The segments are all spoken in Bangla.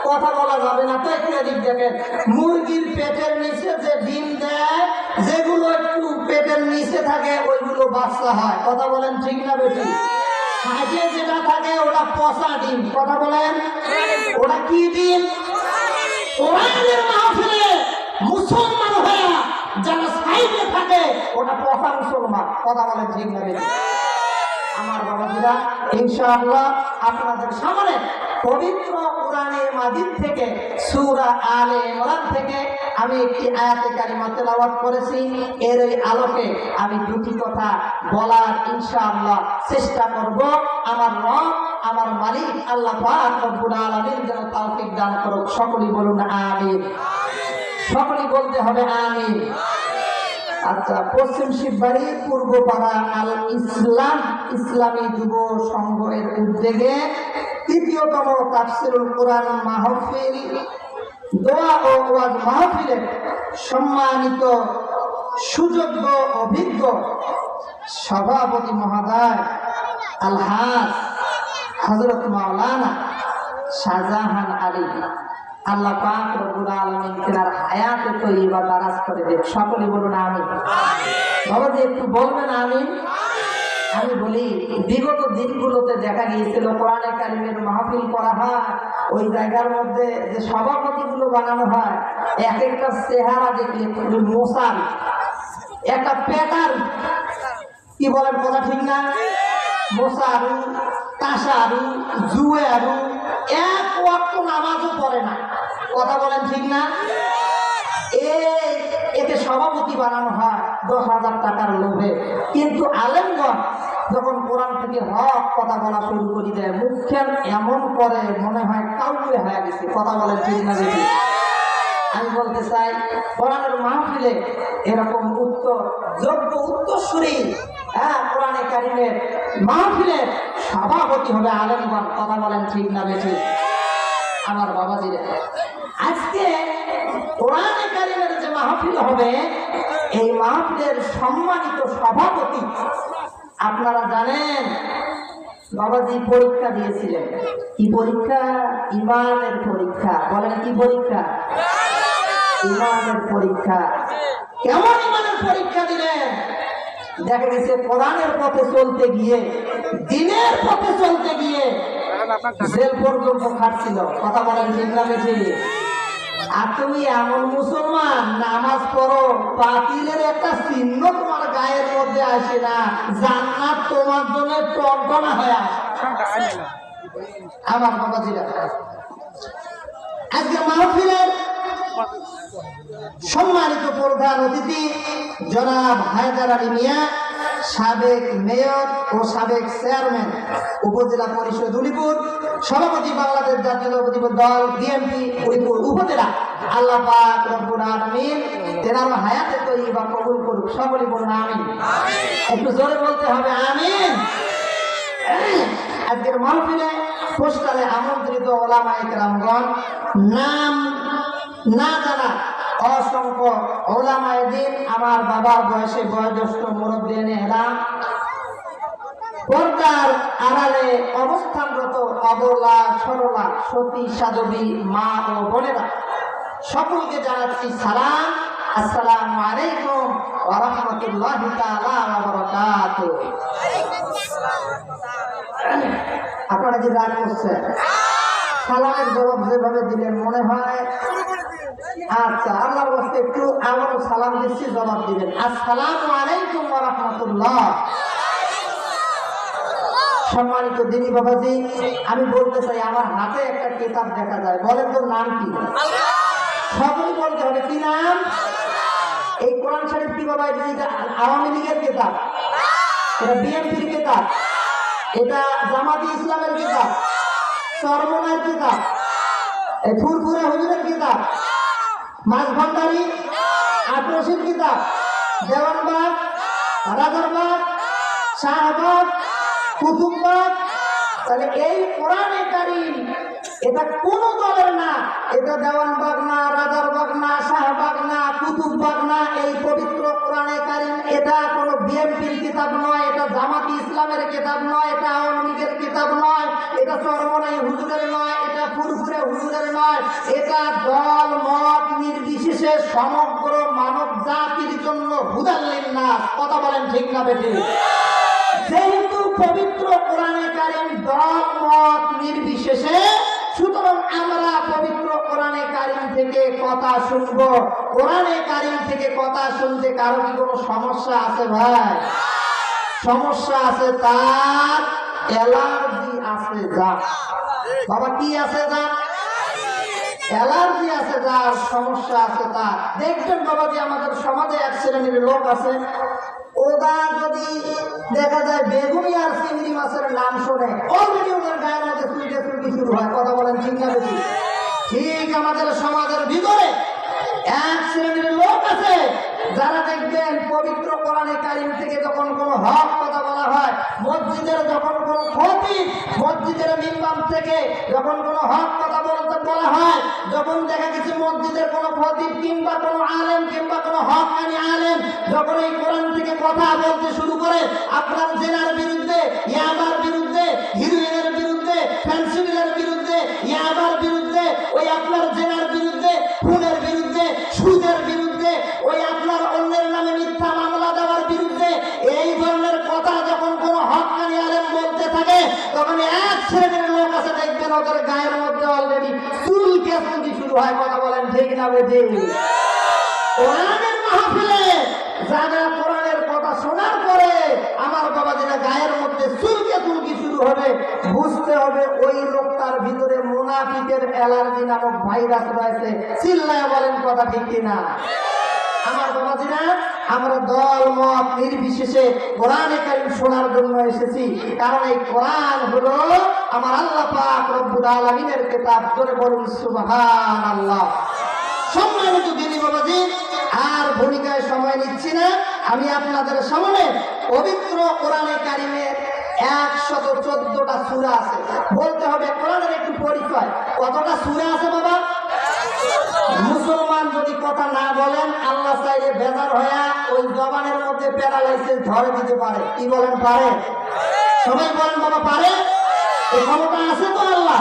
কথা বলা যাবে না। তো একটু এদিক দেখেন, মুরগির পেটের নিচে যে ডিম দেয়, যেগুলো একটু পেটের নিচে থাকে ওইগুলো বাচ্চা হয়। কথা বলেন ঠিক না বেশি? সাইডে যেটা থাকে ওটা পচা ডিম। কথা বলেন, ওটা কি ডিম? কোরআনের মাহফিলে মুসলমান হয়ে যারা সাইডে থাকে ওটা পচা মুসলমান। কথা বলেন ঠিক না বেশি? আমার বাবাজিরা, ইনশাআল্লাহ আপনাদের সামনে পবিত্র কোরআনের মাজিদ থেকে সূরা আলে ইমরান থেকে আমি একটি আয়াতে কারিমা তেলাওয়াত করেছি। এর এই আলোকে আমি দুটি কথা বলার ইনশাআল্লাহ চেষ্টা করব। আমার রব, আমার মালিক আল্লাহ পাক রব্বুল আলামিন যেন তৌফিক দান করুক। সকলেই বলুন আমিন। সকলেই বলতে হবে আমিন। আচ্ছা, পশ্চিম শিববাড়ি পূর্বপাড়া আল ইসলাম ইসলামী যুব সংঘ এর উদ্যোগে তৃতীয়তম তাফসীরুল কোরআন মাহফিল, দোয়া ও ওয়াজ মাহফিলের সম্মানিত সুযোগ্য অভিজ্ঞ সভাপতি মহোদয় আলহাজ হযরত মাওলানা শাহজাহান আলী, আল্লাহ পাক রব্বুল আলামিন তার হায়াতে তয়্যিবা দারাজ করে দেন। সকলে বলুন আমিন। বাবাজি একটু বলবেন আমিন। আমি বলি, বিগত দিনগুলোতে দেখা গিয়েছিল কোরআনে কারিমের মাহফিল করা হয়, ওই জায়গার মধ্যে যে সভাপতিগুলো বানানো হয়, এক একটা চেহারা দেখলে মোসাল, একটা পেটার, কি বলেন কথা ঠিক না? মোসারু, তাসারু, জুয়ারু, এক ওয়াক্ত নামাজও পড়ে না। কথা বলেন ঠিক না? একে সভাপতি বানানো হয় 10,000 টাকার লোভে। কিন্তু আলেমগণ যখন কোরআন থেকে হক কথা বলা শুরু করে দেয়, মুখখান এমন করে মনে হয় কাউকে হয়ে গেছে। কথা বলেন ঠিক না বেশি? আমি বলতে চাই, কোরআনের মাহফিলে এরকম যোগ্য উত্তরসূরি কোরআনে কারিমের মাহফিলের সভাপতি হবে আলেমগণ। কথা বলেন ঠিক না বেশি? আমার বাবাজিরা, আজকে কোরআনে কারিমের যে মাহফিল হবে, এই মাহফিলের সম্মানিত সভাপতি আপনারা জানেন, বাবাজি পরীক্ষা দিয়েছিলেন। কি পরীক্ষা? ইমানের পরীক্ষা। বলেন কি পরীক্ষা? ইমানের পরীক্ষা। কেমন ইমানের পরীক্ষা দিলেন? দেখা গেছে কোরআনের পথে চলতে গিয়ে, দ্বীনের পথে চলতে গিয়ে জেল পর্যন্ত খাটছিল। কথা বলেন ঠিক না বেশি? আর তুমি এমন মুসলমান, নামাজ পড়ো, বাতিলের একটা চিহ্ন তোমার গায়ের মধ্যে আসে না, জান্নাত তোমার জন্য টনটনা হয়ে আসে। আমার বাবাজিরা, আজকে মাহফিলের সম্মানিত প্রধান অতিথি জনাব হায়দার আলী মিয়া, সাবেক মেয়র ও সাবেক চেয়ারম্যান উপজেলা পরিষদ উলিপুর, সভাপতি বাংলাদেশ জাতীয়তাবাদী দল বিএনপি উলিপুর উপজেলা। আল্লাহ পাক রব্বুল আলামিন তেনার হায়াতে তয়্যিবা কবুল করুক। সকলে বলুন আমিন। একটু জোরে বলতে হবে আমিন। আজকের মাহফিলে পোস্টারে আমন্ত্রিত ওলামায়ে কেরামগণ, নাম না জানা অসংখ্য ওলামায়ে দ্বীন, আমার বাবার বয়সে বয়োজ্যেষ্ঠ মুরব্বিয়ানে এলাম, পর্দার আড়ালে অবস্থানরত অবলা সরলা সতী সাধবী মা ও বোনেরা, সকলকে জানাচ্ছি সালাম। আসসালামু আলাইকুম ওয়া রাহমাতুল্লাহি তাআলা ওয়া বারাকাতুহু। আপনারা কি রাগ করছেন? সালামের জবাব যেভাবে দিলেন মনে হয়, আচ্ছা আল্লাহর ওয়াস্তে একটু আমারও সালাম দিচ্ছি, জবাব দিবেন। আসসালামু আলাইকুম ওয়া রাহমাতুল্লাহ। সম্মানিত দিনী বাবাজি, আমি বলতে চাই, আমার হাতে একটা কিতাব দেখা যায়, বলেন তো নাম কি? সকলেই বলতে হবে, কি নাম? এই কোরআন শরীফ কি বাবা? এটা আওয়ামী লীগের কিতাব, এটা বিএনপির কিতাব, এটা জামাতি ইসলামের কিতাব, চরমনার কিতাব, এই ফুরফুরা হুজুরের কিতাব, মাছ ভান্ডারী আক্রোশের কিতাব, দেওয়ানবাগ, রাজারবাগ, শাহবাগ, কুতুববাগ। তাহলে এই কোরআনে কারীম এটা কোন দলের না, এটা দেওয়ানবাগ না, রাজারবাগ না, শাহবাগ না, কুতুববাগ না। এই পবিত্র কোরআনে কারীম এটা কোনো বিএনপির কিতাব নয়, এটা জামাতি ইসলামের কিতাব নয়, এটা আওয়ামী লীগের কিতাব নয়, এটা চরমনাই হুজুরের নয়, এটা ফুরফুরে হুজুরের নয়। নয়, এটা দল মত নির্বিশেষে সমগ্র মানব জাতির জন্য হুদাল লিন্নাস। কথা বলেন ঠিক না বেঠিক? যেহেতু পবিত্র কোরআনে কারীম দল মত নির্বিশেষে, সুতরাং আমরা পবিত্র কোরআনে কারীম থেকে কথা শুনবো। কোরআনে কারীম থেকে কথা শুনতে কারো কি কোনো সমস্যা আছে ভাই? সমস্যা আছে, তার অ্যালার্জি আছে। যা বাবা, কি আছে? যা অ্যালার্জি আছে, যার সমস্যা আছে তার। দেখবেন বাবা যে আমাদের সমাজে এক শ্রেণীর লোক আছে, ওরা যদি দেখা যায় বেগুনি আর চিংড়ি মাছের নাম শোনে, অলরেডি ওদের গায়ের মধ্যে চুলকে চুলকি শুরু হয়। কথা বলেন ঠিক না বেশি? ঠিক আমাদের সমাজের ভিতরে এক শ্রেণীর লোক আছে, যারা দেখবেন পবিত্র কোরআনে কারীম থেকে যখন কোনো হক কথা বলা হয়, মসজিদের যখন কোনো খতিব মসজিদের মিম্বার থেকে যখন কোনো হক কথা বলতে বলা হয়, যখন দেখা গেছে মসজিদের কোনো খতিব কিংবা কোনো আলেম কিংবা কোনো হকানি আলেম যখন এই কোরআন থেকে কথা বলতে শুরু করে, আপনার জেনার বিরুদ্ধে, ইয়াবার বিরুদ্ধে, হিরোইনের বিরুদ্ধে, ফ্যান্সিবিলের বিরুদ্ধে, ইয়াবার বিরুদ্ধে, ওই আপনার জেনার বিরুদ্ধে, খুনের বিরুদ্ধে, সুদের বিরুদ্ধে, ওই আপনার অন্যের নামে মিথ্যা মামলা দেওয়ার বিরুদ্ধে, এই ধরনের কথা যখন কোনো হকানি আলেম বলতে থাকে, তখন এক শ্রেণীর লোক আছে দেখবেন ওদের গায়ের মধ্যে অলরেডি চুলকে চুলকি শুরু হয়। কথা বলেন ঠিক না বেঠিক? কোরআনের মাহফিলে যারা কোরআনের কথা শোনার পরে আমার বাবাজিরা গায়ের মধ্যে চুলকে চুলকি শুরু হবে, বুঝতে হবে ওই লোকটার ভিতরে মুনাফিকের অ্যালার্জি নামক ভাইরাস রয়েছে। চিল্লায় বলেন কথা ঠিক কিনা? আমার বাবাজিরা, আমরা দল মত নির্বিশেষে কোরআনে কারীম শোনার জন্য এসেছি, কারণ এই কোরআন হলো আমার আল্লাহ পাক রব্বুল আলামিনের কিতাব। জোরে বলুন সুবহানাল্লাহ। সম্মানিত দিনী বাবাজি, আর ভূমিকায় সময় নিচ্ছি না, আমি আপনাদের সামনে পবিত্র কোরআনে কারীমের 114টা সূরা আছে। বলতে হবে কোরআনের একটু পরিচয়। কতটা সূরা আছে বাবা? মুসলমান যদি কথা না বলেন, আল্লাহ চাইলে বেজার হয়ে ওই জবানের মধ্যে প্যারালাইসিস ধরে দিতে পারে। কি বলেন? পারে? সবাই বলেন বাবা, পারে? এই ক্ষমতা আছে তো আল্লাহ।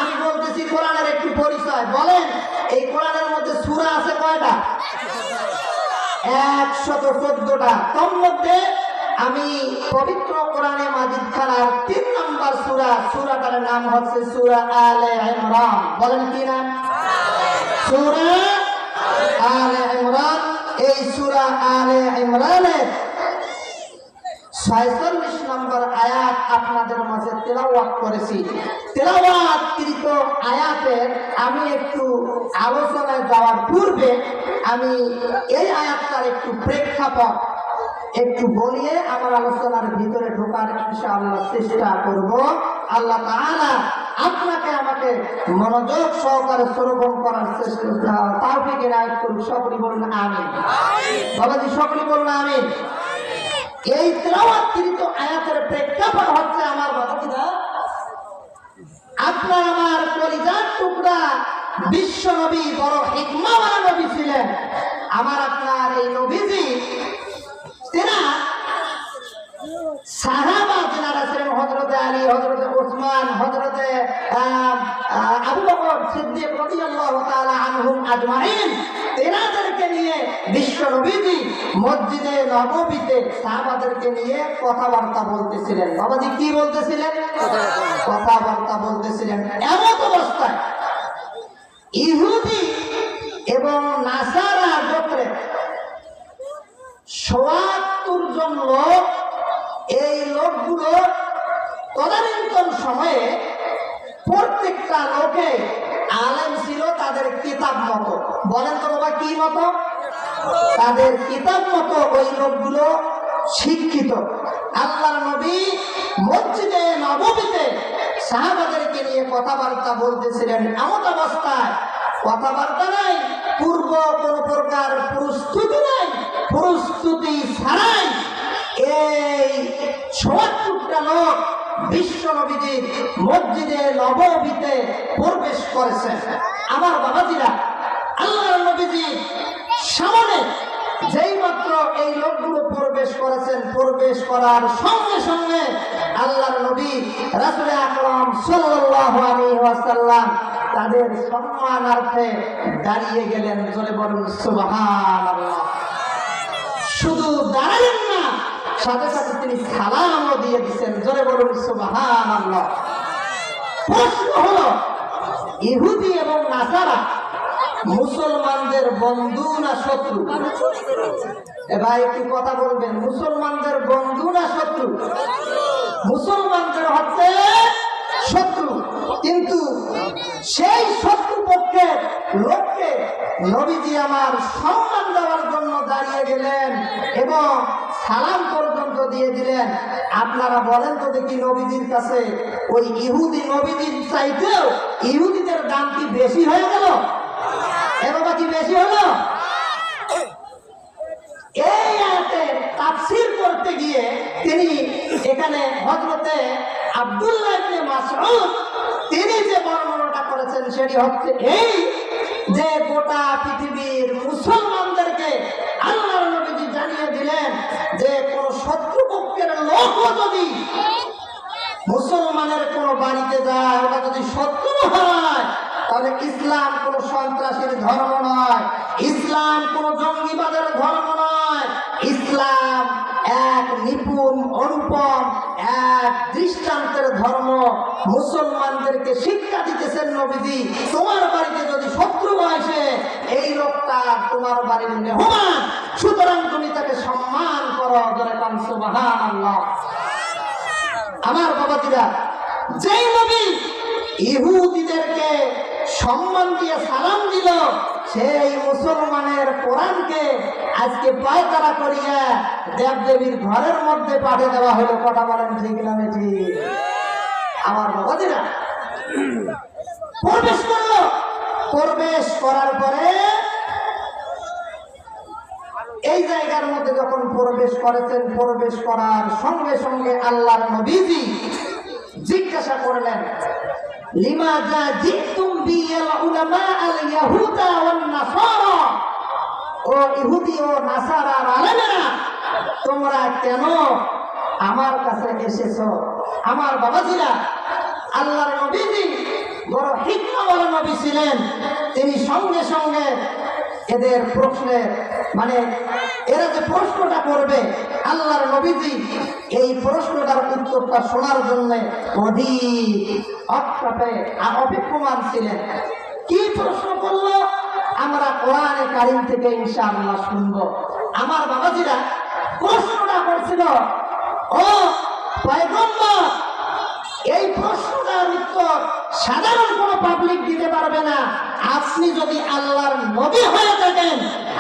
আমি বলতেছি কোরআনের একটু পরিচয়। বলেন, এই কোরআনের মধ্যে সূরা আছে কয়টা? 114টা। তোর মধ্যে আমি পবিত্র কোরআনে মাজিদ খানার 3 নম্বর সূরা, সূরাটার নাম হচ্ছে সূরা আলে ইমরান। বলেন কি নাম? সূরা আলে ইমরান। এই সূরা আলে ইমরানের 46 নম্বর আয়াত আপনাদের মাঝে তেলাওয়াত করেছি। তেলাওয়াতকৃত আয়াতের আমি একটু আলোচনায় যাওয়ার পূর্বে আমি এই আয়াতটার একটু প্রেক্ষাপট একটু বলিয়ে আমার আলোচনার ভিতরে ঢোকার ইনশাআল্লাহ চেষ্টা করব। আল্লাহ তাআলা আপনাকে আমাকে মনোযোগ সহকারে শ্রবণ করার চেষ্টা তৌফিক এনায়েত করুন। সকলে বলুন আমিন। বাবাজি সকলে বলুন আমিন। এই তেলাওয়াতকৃত আয়াতের প্রেক্ষাপট হচ্ছে আমার বাবাজিরা, আপনার আমার কলিজার টুকরা বিশ্ব নবী বড় হিকমাওয়ালা নবী ছিলেন। আমার আপনার এই নবীজি তেনা সাহাবা যারা ছিলেন, হযরতে আলী, হযরতে ওসমান, হযরতে আবু বকর সিদ্দিক রাদিয়াল্লাহু তাআলা আনহুম আজমাইন, তেনাদেরকে নিয়ে বিশ্ব নবীজি মসজিদে নববীতে সাহাবাদেরকে নিয়ে কথাবার্তা বলতেছিলেন। বাবাজি কি বলতেছিলেন? কথাবার্তা বলতেছিলেন। এমন অবস্থায় ইহুদি এবং নাসারা গোত্রে ৭২ জন লোক, এই লোকগুলো তদানীন্তন সময়ে প্রত্যেকটা লোকে আলেম ছিল তাদের কিতাব মতো। বলেন তো বাবা, কি মতো? তাদের কিতাব মতো ওই লোকগুলো শিক্ষিত। আল্লাহর নবী মসজিদে নববীতে সাহাবাদেরকে নিয়ে কথাবার্তা বলতেছিলেন। এমন অবস্থায় কথাবার্তা নাই, পূর্ব কোন প্রকার প্রস্তুতি নাই, প্রস্তুতি ছাড়াই এই ৭২টা লোক বিশ্ব নবীজির মসজিদে নববীতে প্রবেশ করেছে। আমার বাবাজিরা, আল্লাহর নবীজি সামনে যেই মাত্র এই লোকগুলো প্রবেশ করেছেন, প্রবেশ করার সঙ্গে সঙ্গে আল্লাহর নবী রাসূল আকরাম সাল্লাল্লাহু আলাইহি ওয়াসাল্লাম তাদের সম্মানার্থে দাঁড়িয়ে গেলেন। জোরে বলুন সুবহানাল্লাহ। শুধু দাঁড়ালেন না, সাথে সাথে তিনি সালামও দিয়ে দিচ্ছেন। জোরে বলুন সুবহানাল্লাহ। প্রশ্ন হলো, ইহুদি এবং নাসারা মুসলমানদের বন্ধু না শত্রু? ভাই একটু কথা বলবেন, মুসলমানদের বন্ধু না শত্রু? মুসলমানদের হচ্ছে শত্রু, কিন্তু সেই শত্রু পক্ষের লোককে নবীজি আমার সম্মান দেওয়ার জন্য দাঁড়িয়ে গেলেন এবং সালাম পর্যন্ত দিয়ে দিলেন। আপনারা বলেন তো দেখি, নবীজির কাছে ওই ইহুদি নবীজির চাইতেও ইহুদিদের দাম কি বেশি হয়ে গেল? এবার কি বেশি হলো? এই আয়াতের তাফসীর করতে গিয়ে তিনি এখানে হযরতে আব্দুল্লাহ ইবনে মাসউদ তিনি যে বর্ণনাটা করেছেন সেটি হচ্ছে এই, যে গোটা পৃথিবীর মুসলমানদেরকে আল্লাহর নবীজি জানিয়ে দিলেন যে কোন শত্রুপক্ষের লোকও যদি মুসলমানের কোন বাড়িতে যায়, ওটা যদি শত্রু হয়, তাহলে ইসলাম কোন সন্ত্রাসীর ধর্ম নয়, ইসলাম কোন জঙ্গিবাদের ধর্ম নয়, ইসলাম এক নিপুণ অনুপম এক দৃষ্টান্তের ধর্ম। মুসলমানদেরকে শিক্ষা দিতেছেন নবীজি, তোমার বাড়িতে যদি শত্রু আসে, এই লোকটা তোমার বাড়ির মেহমান, সুতরাং তুমি তাকে সম্মান করো। জোরে বলুন সুবহানাল্লাহ। আমার বাবাজিরা, যেই নবী ইহুদিদেরকে সম্মান দিয়ে সালাম দিল, সেই মুসলমানের কোরআনকে আজকে পায়তারা করিয়া দেবদেবীর ঘরের মধ্যে পাঠিয়ে দেওয়া হলো। কথা বলেন ঠিক না ঠিক? আমার বাবাজিরা প্রবেশ করলো, প্রবেশ করার পরে এই জায়গার মধ্যে যখন প্রবেশ করেছেন, প্রবেশ করার সঙ্গে সঙ্গে আল্লাহর নবীজি জিজ্ঞাসা করলেন, লিমাযা জিতুম বিল উলামা আল ইয়াহুদা ওয়ান নাসারা, ও ইহুদি ও নাসারার আলেমেরা, তোমরা কেন আমার কাছে এসেছো? আমার বাবাজিরা, আল্লাহর নবীজি বড় হিকমাওয়ালা নবী ছিলেন। তিনি সঙ্গে সঙ্গে এদের প্রশ্নের এরা যে প্রশ্নটা করবে, আল্লাহর নবীজি এই প্রশ্নটার উত্তরটা শোনার জন্য অধিক অপেক্ষমান ছিলেন। কি প্রশ্ন করলো আমরা কোরআনে কারীম থেকে ইনশাআল্লাহ শুনবো। আমার বাবাজিরা প্রশ্নটা করছিল, ও পয়গম্বর, এই প্রশ্নটার উত্তর সাধারণ কোনো পাবলিক দিতে পারবে না। আপনি যদি আল্লাহর নবী হয়ে থাকেন,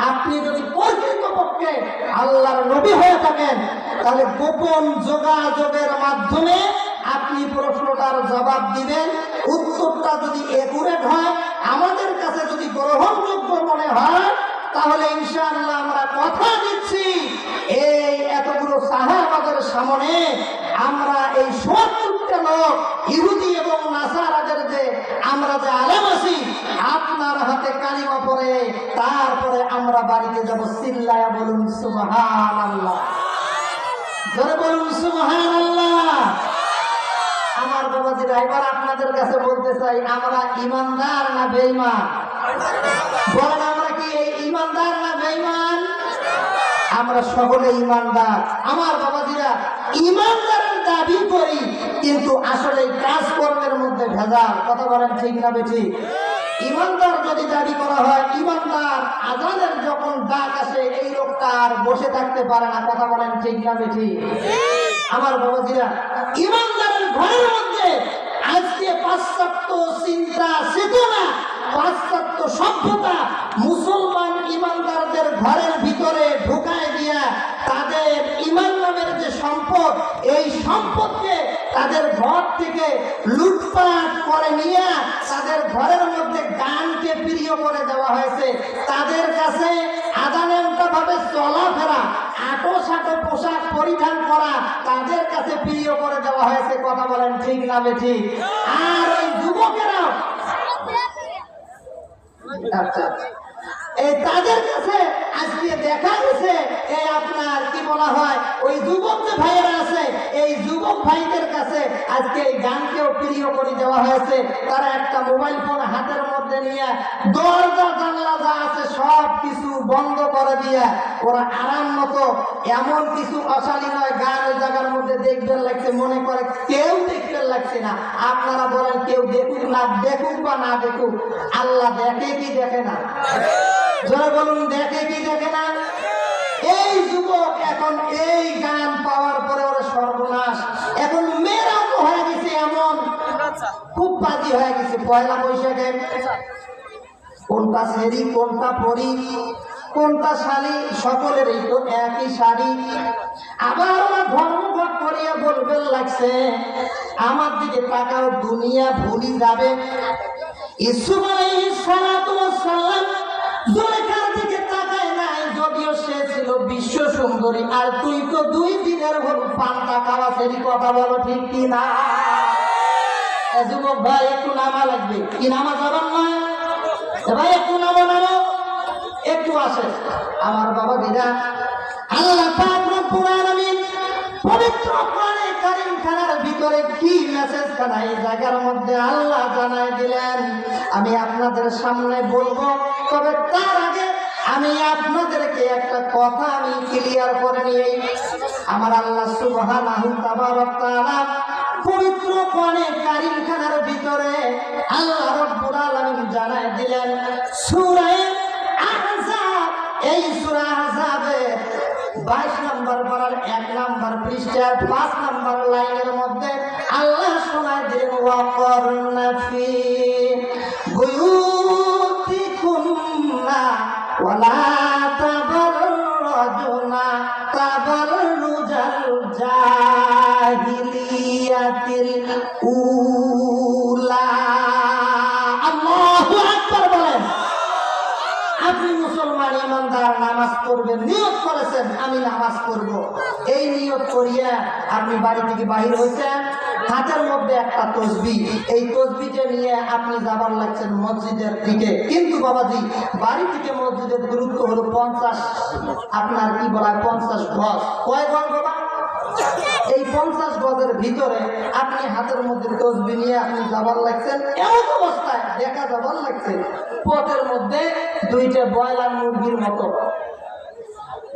আপনি যদি প্রকৃতপক্ষে আল্লাহর নবী হয়ে থাকেন, তাহলে গোপন যোগাযোগের মাধ্যমে আপনি প্রশ্নটার জবাব দিবেন। উত্তরটা যদি একুরেট হয়, আমাদের কাছে যদি গ্রহণযোগ্য মনে হয়, তাহলে ইনশাআল্লাহ আমরা কথা দিচ্ছি, এই এতগুলো সাহাবাদের সামনে আমরা এই ৭০টা লোক ইহুদি এবং নাসারাদের যে আমরা যে আলেম আছি, আপনার হাতে কালিমা পড়ে তারপরে আমরা বাড়িতে যাব। চিল্লায়া বলুন সুবহানাল্লাহ। জোরে বলুন সুবহানাল্লাহ। আমার বাবাজিরা, এবার আপনাদের কাছে বলতে চাই, আমরা ইমানদার না বেঈমান? বলেন, আমরা কি এই ইমানদার না বেঈমান? আমরা সকলে ইমানদার। আমার বাবাজিরা, ইমানদারের দাবি করি, কিন্তু আসলে কাজকর্মের মধ্যে ভেজাল। কথা বলেন ঠিক না বেঠিক? ইমানদার যদি দাবি করা হয়, ইমানদার আজানের যখন ডাক আসে, এই লোকটা আর বসে থাকতে পারে না। কথা বলেন ঠিক না বেঠিক? আমার বাবাজিরা, ইমানদারের ঘরের মধ্যে আজকে পাশ্চাত্য চিন্তা চেতনা, পাশ্চাত্য সভ্যতা মুসলমান ইমানদারদের ঘরের ভিতরে ঢুকায় দিয়া তাদের ইমান নামের যে সম্পদ, এই সম্পদকে তাদের ঘর থেকে লুটপাট করে নিয়ে তাদের ঘরের মধ্যে গানকে প্রিয় করে দেওয়া হয়েছে। তাদের কাছে আদানেমটা ভাবে চলাফেরা, আটো সাটো পোশাক পরিধান করা তাদের কাছে প্রিয় করে দেওয়া হয়েছে। কথা বলেন ঠিক না বেঠিক? আর ওই যুবকেরাও আচ্ছা, এই তাদের কাছে আজকে দেখা গেছে এই আপনার কি বলা হয় ওই যুবক যে ভাইয়েরা আছে এই যুবক ভাইদের কাছে আজকে এই গানকেও প্রিয় করে দেওয়া হয়েছে। তারা একটা মোবাইল ফোন হাতের মধ্যে নিয়ে দরজা জানলা যা আছে সব কিছু বন্ধ করে দিয়ে ওরা আরাম মতো এমন কিছু অশালীনয় গান ওই জায়গার মধ্যে দেখবেন লাগছে, মনে করে কেউ দেখবেন লাগছে না। আপনারা বলেন কেউ দেখুক না দেখুক বা না দেখুক, আল্লাহ দেখে কি দেখে না? যারা বলুন দেখে কি দেখে না? এই যুবক এখন এই গান পাওয়ার পরে ওরা সর্বনাশ। এখন মেয়েরাও তো হয়ে গেছে এমন, খুব বাজি হয়ে গেছে। পয়লা বৈশাখে কোনটা সেরি কোনটা পরি কোনটা শাড়ি সকলেরই তো একই শাড়ি। আবার ওরা ধর্মঘট করিয়া বলবেন লাগছে আমার দিকে তাকাও দুনিয়া ভুলি যাবে। ইউসুফ আলাইহিস সালাতু ওয়াস সালাম জুলেখার দিকে তাকায় নাই, যদিও সে ছিল বিশ্ব সুন্দরী। আর তুই তো 2 দিনের হল পান্তা খাওয়া সেরি, কথা বলো ঠিক কি না? যুবক ভাই একটু নামা লাগবে, কি নামা যাবেন না ভাই? একটু নামো নামো, একটু আসে আমার বাবা দিদা। আল্লাহ পাক রব্বুল আলামিন পবিত্র কোরআনে কারীম খানার ভিতরে কি মেসেজ খানা এই জায়গার মধ্যে আল্লাহ জানাই দিলেন আমি আপনাদের সামনে বলবো। তবে তার আগে আমি আপনাদেরকে একটা কথা আমি ক্লিয়ার করে নিই। আমার আল্লাহ সুবহানাহু তাবারক তাআলা পবিত্র কোরআনে কারীম খানার ভিতরে আল্লাহ রব্বুল আলামিন জানাই দিলেন সূরা আহজাব। এই সূরা আহজাবে 22 নম্বর পারার 1 নম্বর পৃষ্ঠার 5 নম্বর লাইনের মধ্যে আল্লাহ শোনায় দিলেন ওয়াকরনা ফি বুয়ুতিকুন্না ওয়ালা তাবাররুজনা তাবাররুজাল জাহিলিয়াতিল উলা। আল্লাহু আকবার বলেন। আপনি মুসলমান ইমানদার নামাজ পড়বেন, নিয়ত করেছেন আমি নামাজ পড়ব। এই নিয়ত করিয়া আপনি বাড়ি থেকে বাহির হয়েছেন, হাতের মধ্যে একটা তসবিহ, এই তসবিহটা নিয়ে আপনি যাবার লাগছেন মসজিদের দিকে। কিন্তু বাবাজি বাড়ি থেকে মসজিদের দূরত্ব হলো 50, আপনার কি বলা 50 গজ। কয় গজ বাবা? এই 50 গজের ভিতরে আপনি হাতের মধ্যে তসবিহ নিয়ে আপনি যাবার লাগছেন। এমন অবস্থায় দেখা যাবার লাগছে পথের মধ্যে 2টা ব্রয়লার মুরগির মতো,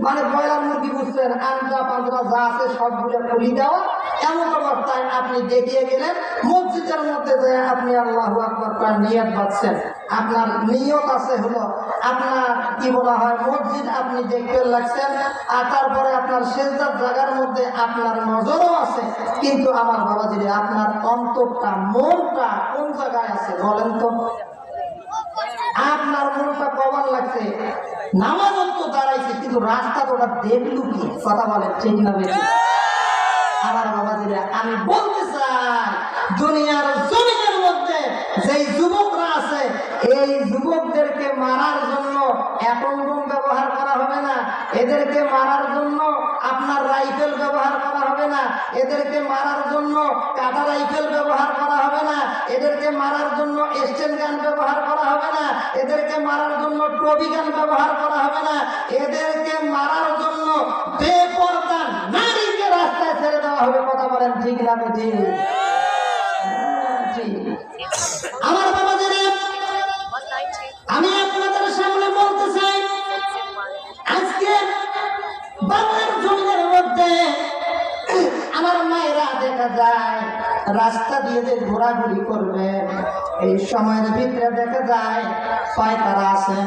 মানে ব্রয়লার মুরগি বুঝছেন, আঞ্জা পাঞ্জরা যা আছে সবগুলো খুলি দেওয়া। এমন অবস্থায় আপনি দেখিয়ে গেলেন মসজিদের মধ্যে যে আপনি আল্লাহু আকবার করে নিয়ত বাঁধছেন। আপনার নিয়ত আছে হলো আপনার কি বলা হয় মসজিদ আপনি দেখতে লাগছেন, আর তারপরে আপনার সেজদার জায়গার মধ্যে আপনার নজরও আছে। কিন্তু আমার বাবাজিরে আপনার অন্তরটা মনটা কোন জায়গায় আছে বলেন তো? আপনার মনটা কবার লাগছে নামাজ তো দাঁড়াইছে, কিন্তু রাস্তা তো ওটা দেখলু কি? কথা বলেন ঠিক না বেশি? আমার বাবাজিরা আমি বলতে চাই দুনিয়ার জমিনের মধ্যে যেই যুবকরা আছে এই যুবকদেরকে মারার জন্য অ্যাটম বোম ব্যবহার করা হবে না, এদেরকে মারার জন্য আপনার রাইফেল ব্যবহার করা হবে না, এদেরকে মারার জন্য কাটা রাইফেল ব্যবহার করা হবে না, এদেরকে মারার জন্য স্টেন গান ব্যবহার করা হবে না, এদেরকে মারার জন্য টবি গান ব্যবহার করা হবে না, এদেরকে মারার জন্য বেপরদা নারীকে রাস্তায় ছেড়ে দেওয়া হবে। কথা বলেন ঠিক না বেঠি? আমার বাবাদের আমি আপনাদের সামনে বলতে চাই আজকে বাংলার জমিনের মধ্যে আমার মায়েরা দেখা যায় রাস্তা দিয়ে যে ঘোরাঘুরি করবে এই সময়ের ভিতরে দেখা যায় পায়তারা আছে,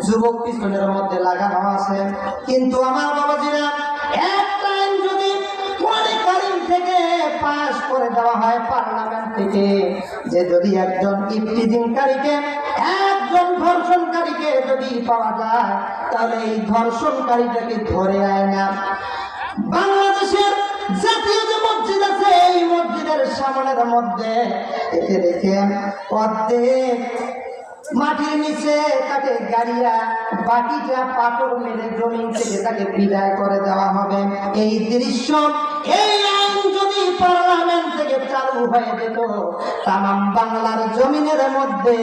যুবক পিছনের মধ্যে লাগানো আছে। কিন্তু আমার বাবাজিরা এক টাইম যদি কোরআন কারীম থেকে পাস করে দেওয়া হয় পার্লামেন্ট থেকে যে যদি একজন ইফতিজিংকারীকে একজন ধর্ষণকারীকে যদি পাওয়া যায় তাহলে এই ধর্ষণকারীটাকে ধরে আয় না। বাংলাদেশের জাতীয় যে মসজিদ আছে এই মসজিদের সামনের মধ্যে একে রেখে অর্ধেক মাটির নিচে তাকে গাড়িয়া বাকিটা পাথর মেরে জমিন থেকে তাকে বিদায় করে দেওয়া হবে। এই দৃশ্য এই আইন যদি পার্লামেন্ট থেকে চালু হয়ে যেত তামাম বাংলার জমিনের মধ্যে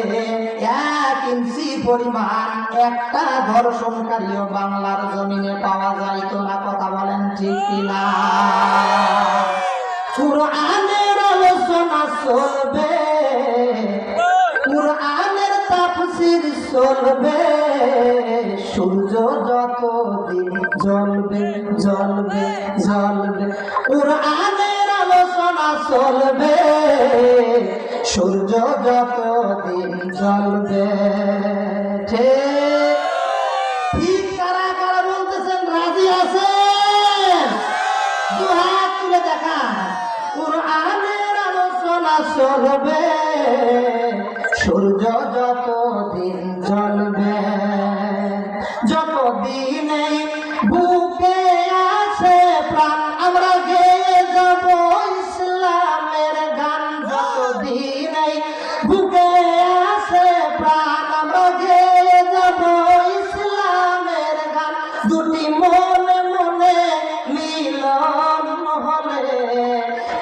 1 ইঞ্চি পরিমাণ একটা ধর্ষণকারীও বাংলার জমিনে পাওয়া যাইতো না। কথা বলেন ঠিক কিনা? কুরআনের আলোচনা চলবে, কুরআনের তাফসীর চলবে, সূর্য যতদিন জ্বলবে জ্বলবে জ্বলবে। কুরআনের আলোচনা চলবে, সূর্য যতদিন জ্বলবে। ঠিক কারা কারা বলতেছেন? রাজি আছেন? দুহাত তুলে দেখান। কুরআনের আলোচনা চলবে, সূর্য যতদিন জ্বলবে। যতদিন এই বুকে আছে প্রাণ আমরা গেয়ে যাব ইসলামের গান। যতদিন এই বুকে আছে প্রাণ আমরা গেয়ে যাব ইসলামের গান। দুটি মনে মনে মিলন হলে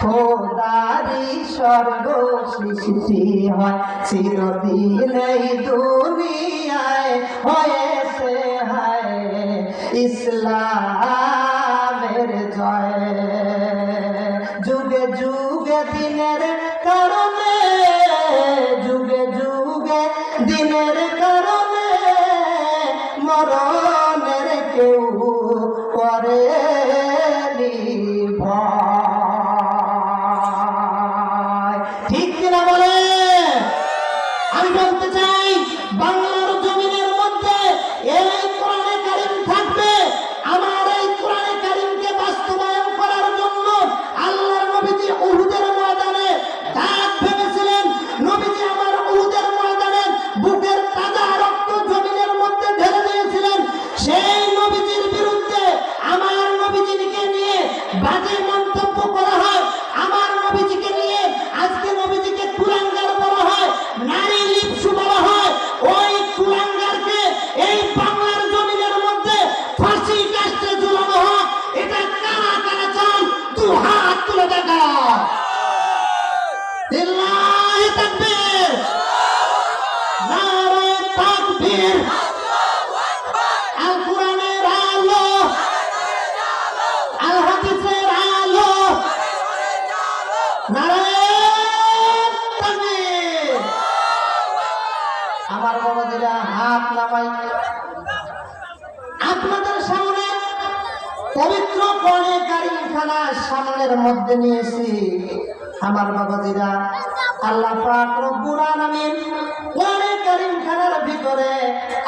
খোদারি স্বর্গ সৃষ্টি হয়। চিরদিন এই দুনিয়ায় হয়েছে হায় ইসলামের জয়। যুগে যুগে দিনের কারণে, যুগে যুগে দিনের কারণে মরণের কেউ করেনি ভয়। ঠিক কিনা বলে? আমি বলতে চাই বাংলার জমিনের মধ্যে এই কোরআনে কারীম থাকবে। আমার এই কোরআনে কারীমকে বাস্তবায়ন করার জন্য আল্লাহর নবীজি উহুদের ময়দানে দাঁত ভেঙেছিলেন। নবীজি আমার উহুদের ময়দানে বুকের তাজা রক্ত জমিনের মধ্যে ঢেলে দিয়েছিলেন। সেই নবীজির বিরুদ্ধে আমার নবীজিকে নিয়ে বাজে মন্তব্য করা হয়। আমার নবীজিকে নিয়ে আজকে নবীজিকে কুলাঙ্গার বলা হয়, নারী লিপসু বলা হয়। ওই কুলাঙ্গারকে এই বাংলার জমিনের মধ্যে ফাঁসি কাস্টে ঝুলানো হোক। এটা কারা কারা চান? দুহাত তুলে দেখা। লিল্লাহি তাকবীর, নারে তাকবীর। আল কোরআনের আলো, আল হাদিসের আলো, নারে তাকবীর। আমার বাবাজিরা হাত নামাই আপনাদের সামনে পবিত্র কোরআনে কারীম খানা সামনের মধ্যে নিয়েছি। আমার বাবাজিরা, আল্লাহ পাক রব্বুল আলামিন কোরআনে কারীম খানার ভিতরে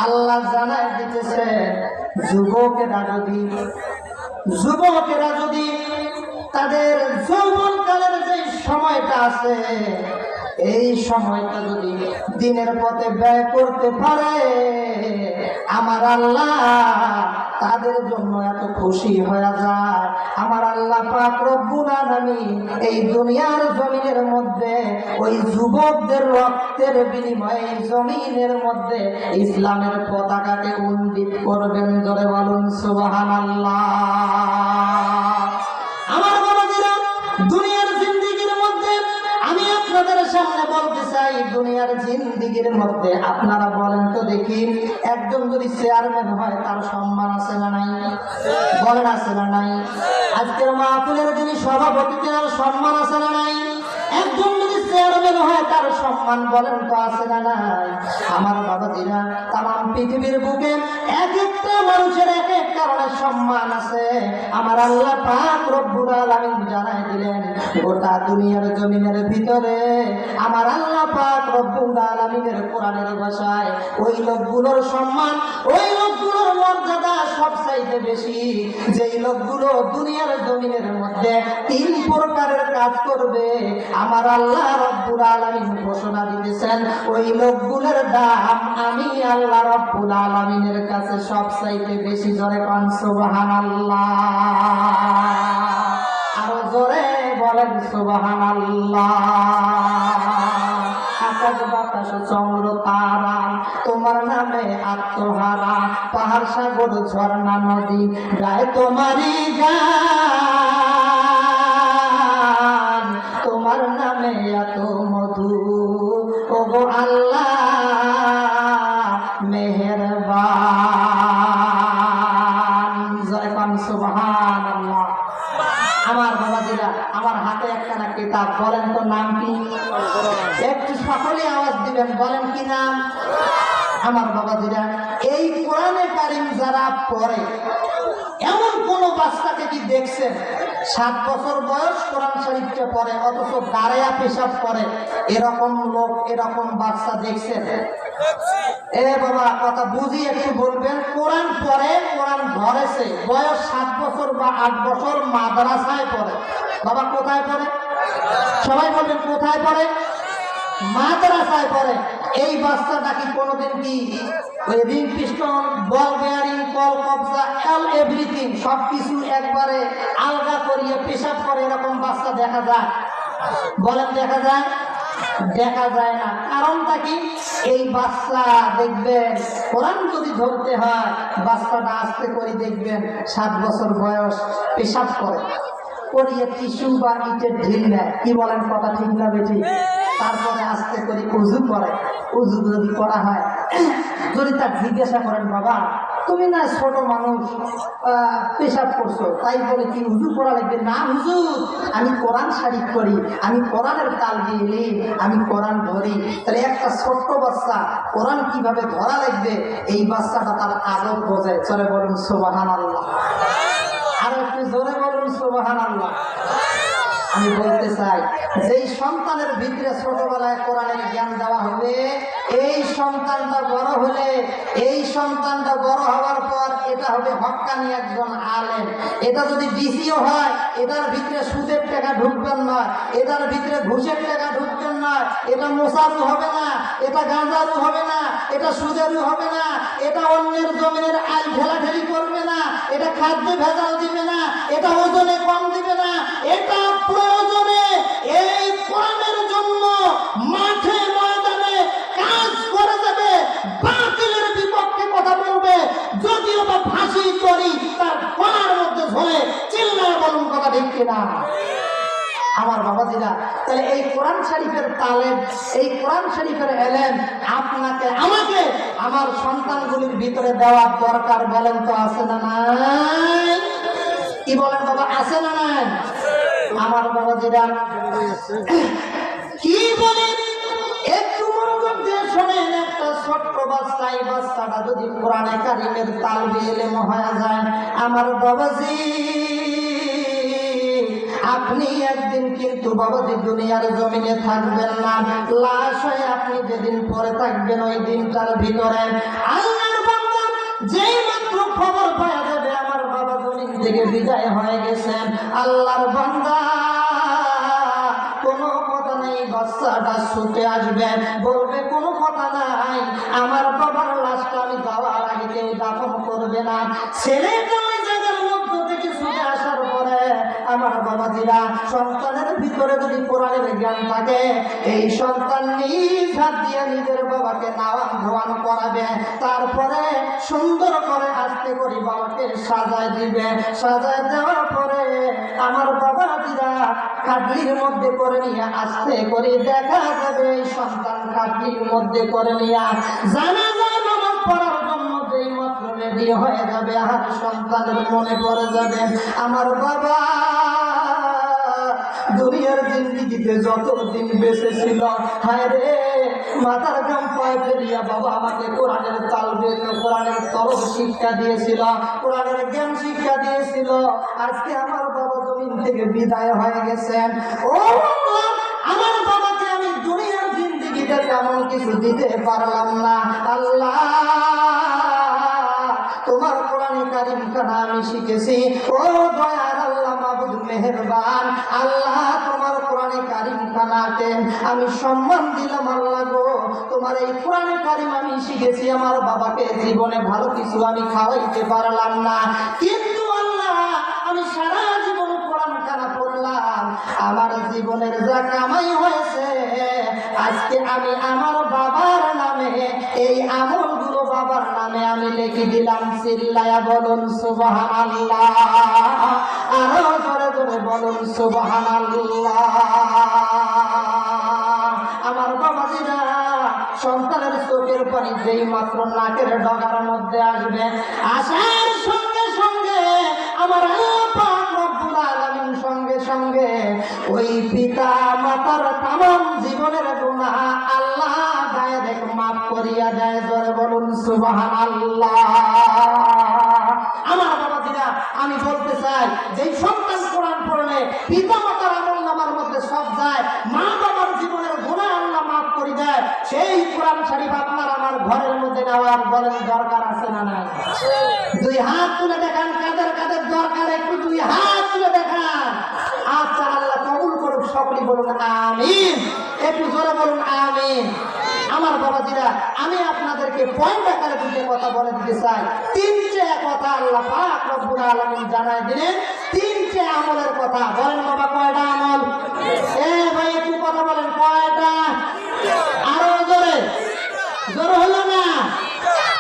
আল্লাহ জানায় দিতেছে, যুবকেরা যদি তাদের যৌবনকালের যে সময়টা আছে এই সময়টা যদি দিনের পথে ব্যয় করতে পারে, আমার আল্লাহ তাদের জন্য এত খুশি হয়ে যায়। আমার আল্লাহ পাক রব্বুল আলামিন এই দুনিয়ার জমিনের মধ্যে ওই যুবকদের রক্তের বিনিময়ে জমিনের মধ্যে ইসলামের পতাকাকে উন্নীত করবেন। জোরে বলুন সুবহানাল্লাহ। আমার বাবাজিরা, দুনিয়ার জিন্দেগির মধ্যে আমি আপনাদের সামনে বলতে চাই, দুনিয়ার জিন্দেগির মধ্যে আপনারা বলেন তো দেখি, একজন যদি চেয়ারম্যান হয় তার সম্মান আছে না নাই? বলেন আছে না নাই? আজকের মাহফিলের যিনি সভাপতি তার সম্মান আছে না নাই? একজন যদি চেয়ারম্যান হয় তার সম্মান বলেন তো আছে না নাই? আমার বাবাজিরা, তামাম পৃথিবীর বুকে এক একটা মানুষের এক এক কারণে সম্মান আছে। আমার আল্লাহ পাক রব্বুল আলামিন জানাই দিলেন, গোটা দুনিয়ার জমিনের ভিতরে আমার আল্লাহ পাক রব্বুল আলামিনের কোরআনের ভাষায় ওই লোকগুলোর সম্মান, ওই লোকগুলোর মর্যাদা সবচাইতে বেশি যেই লোকগুলো দুনিয়ার জমিনের মধ্যে তিন প্রকারের কাজ করবে। আমার আল্লাহ রব্বুল আলামিন ঘোষণা দিতেছেন, ওই লোকগুলোর দাম আমি আল্লাহ রব্বুল আলামিনের কাছে সবচাইতে বেশি। জোরে কোন সুবহানাল্লাহ। আরো জোরে বলেন সুবহানাল্লাহ। আকাশ বাতাস চন্দ্র তারা তোমার নামে আত্মহারা, পাহাড় সাগর ঝর্ণা নদী গায়ে তোমারই গান, তোমার নামে এত মধু। ওগো আল্লাহ বলেন তো নাম কি? একটু সকলে আওয়াজ দিবেন, বলেন কি নাম? আমার বাবাজিরা, এই কোরআনে কারিম যারা পড়ে, এমন কোন বাচ্চাকে কি দেখছেন 7 বছর বয়স কোরআন শরীফকে পড়ে অথচ দাঁড়ায়া পেশাব করে? এরকম লোক, এরকম বাচ্চা দেখছেন? এ বাবা, কথা বুঝি একটু বলবেন। কোরআন পড়ে, কোরআন ধরেছে, বয়স 7 বছর বা 8 বছর, মাদ্রাসায় পড়ে। বাবা কোথায় পড়ে? সবাই বলবেন কোথায় পড়ে? মাদ্রাসায় পড়ে। এই বাচ্চাটা কি কোনোদিন কি ওই রিং পিস্টন, বল বেয়ারিং, কল কবজা, এভরিথিং সবকিছু একবারে আলগা করিয়ে পেশাব করে এরকম বাচ্চা দেখা যায়? বলেন দেখা যায়? দেখা যায় না। কারণটা কি? এই বাচ্চা দেখবেন কোরআন যদি ধরতে হয়, বাচ্চাটা আস্তে করে দেখবেন 7 বছর বয়স পেশাব করে, করিয়ে টিস্যু বা ইটের ঢিল নেয়। কি বলেন, কথা ঠিক না বেশি? তারপরে আস্তে করে উজু করে। উজু যদি করা হয়, যদি তার জিজ্ঞাসা করেন, বাবা তুমি না ছোট মানুষ, পেশাব করছো, তাই বলে কি উজু করা লাগবে? না হুজুর, আমি কোরআন শরীফ করি, আমি কোরআনের তাল দিয়ে আমি কোরআন ধরি। তাহলে একটা ছোট্ট বাচ্চা কোরআন কিভাবে ধরা লাগবে, এই বাচ্চাটা তার আদব বোঝে। চলে বলুন সুবহানাল্লাহ। আর একটু জোরে বলুন সুবহানাল্লাহ। আমি বলতে চাই, যেই সন্তানের ভিতরে ছোটবেলায় কোরআনের জ্ঞান দেওয়া হবে, এই সন্তানটা বড় হলে, এই সন্তানটা বড় হওয়ার পর এটা হবে হক্কানি একজন আলেম। এটা যদি ডিসিও হয়, এটার ভিতরে সুদের টাকা ঢুকবেন না, এটার ভিতরে ঘুষের টাকা ঢুকবেন না, এটা মোসারু হবে না, এটা গাঁজারু হবে না, এটা সুদেরু হবে না, এটা অন্যের জমিনের আইল ঠেলাঠেলি করবে না, এটা খাদ্যে ভেজাল দিবে না, এটা ওজনে কম দিবে না, এটা প্রয়োজনে এই কোরআনের জন্য মাঠে ময়দানে কাজ করে যাবে, বাতিলের বিপক্ষে কথা বলবে, যদিও বা ফাঁসি করি তার গলার মধ্যে ঝোলে চিল্লায় বলুন, কথা ঠিক কিনা? আমার বাবাজিরা, তাহলে এই কোরআন শরীফের তালেব, এই কোরআন শরীফের এলেম আপনাকে আমাকে আমার সন্তানগুলির ভিতরে দেওয়ার দরকার। বলেন তো আছে না নাই? কি বলেন বাবা, আছে না নাই? আমার বাবাজিরা কি বলেন, একটু মনোযোগ দিয়ে শোনেন। একটা ছোট্ট বাচ্চা, এই বাচ্চাটা যদি কোরআনে কারিমের তালবে এলেম হয়ে যায়, আমার বাবাজি আপনি একদিন কিন্তু বাবাজি দুনিয়ার জমিনে থাকবেন না, লাশ হয়ে আপনি যেদিন পরে থাকবেন, ওই দিনটার ভিতরে আল্লাহর বান্দা যেই মাত্র খবর পাওয়া যাবে আমার বাবা জমিন থেকে বিদায় হয়ে গেছেন, আল্লাহর বান্দা কোনো কথা নেই, বাচ্চাটা ছুটে আসবে, বলবে কোনো কথা নাই, আমার বাবার লাশটা আমি যাওয়ার আগে কেউ দাফন করবে না। ছেলেটা ওই জায়গার মধ্য থেকে ছুটে আসার পরে আমার বাবাজিরা, সন্তানের ভিতরে যদি কোরআনের জ্ঞান থাকে, এই সন্তান নিজ হাত দিয়ে নিজের বাবাকে নাওয়ান ধোয়ান করাবে, তারপরে সুন্দর করে আস্তে করে বাবাকে সাজায় দিবে। সাজায় দেওয়ার পরে আমার বাবাজিরা খাটলির মধ্যে করে নিয়ে আস্তে করে দেখা যাবে এই সন্তান খাটলির মধ্যে করে নিয়ে জানাজা নামাজ পড়ার জন্য যেই মাত্র রেডি হয়ে যাবে, আর সন্তানের মনে পড়ে যাবে আমার বাবা দুনিয়ার জিন্দিগিতে যতদিন বেঁচে ছিল, হায় রে মাথার গাম পায়ে ফেলিয়া বাবা আমাকে কোরআনের তালবে, কোরআনের তরফ শিক্ষা দিয়েছিল, কোরআনের জ্ঞান শিক্ষা দিয়েছিল। আজকে আমার বাবা জমিন থেকে বিদায় হয়ে গেছেন। ও আমার বাবাকে আমি দুনিয়ার জিন্দিগিতে তেমন কিছু দিতে পারলাম না। আল্লাহ তোমার কোরআনে কারিম খানা আমি শিখেছি, ও দয়ার আল্লাহ মাবুদ মেহেরবান আল্লাহ, তোমার কোরআনে কারিম খানাকে আমি সম্মান দিলাম। আল্লাহ গো, তোমার এই কোরআনে কারিম আমি শিখেছি, আমার বাবাকে জীবনে ভালো কিছু আমি খাওয়াইতে পারলাম না, কিন্তু আল্লাহ আমি সারা জীবন কোরআন খানা পড়লাম, আমার জীবনের যা কামাই হয়েছে আজকে আমি আমার বাবার নামে এই আমলগুলো বাবার নামে আমি লিখে দিলাম। চিল্লায়া বলুন সুবহানাল্লাহ, আরো জোরে জোরে বলুন সুবহানাল্লাহ। আমার বাবাজিরা, সন্তানের চোখের পানি যেই মাত্র নাকের ডগার মধ্যে আসবে, আসার সঙ্গে সঙ্গে আমার আল্লাহ পাক রব্বুল আলামিন সঙ্গে সঙ্গে ওই পিতা মাতার তামাম জীবনের গুনাহ আল্লাহ ডাইরেক্ট মাফ করিয়া দেয়। জোরে বলুন সুবহানাল্লাহ। আমার বাবাজিরা, আমি বলতে চাই যে সন্তান কোরআন পড়লে পিতা মাতার আমলনামার মধ্যে সব যায়, মা বাবার জীবনের গুনাহ আল্লাহ মাফ করে দেয়, সেই কোরআন শরীফ আপনার আমার ঘরের মধ্যে নেওয়ার বলেন দরকার আছে না নাই? দুই হাত তুলে দেখান কাদের কাদের দরকার, একটু দুই হাত তুলে দেখান। আচ্ছা, আল্লাহ কবুল করুক। সকলে বলুন আমিন। একটু জোরে বলুন আমিন। আমার বাবাজিরা, আমি আপনাদেরকে পয়েন্ট আকারে দুটো কথা বলে দিতে চাই। তিনটে কথা আল্লাহ পাক রব্বুল আলামিন জানায় দিলেন, তিনটে আমলের কথা। বলেন বাবা, কয়টা আমল? ভাই একটু কথা বলেন, কয়টা? আরো জোরে, জোরে হলো না?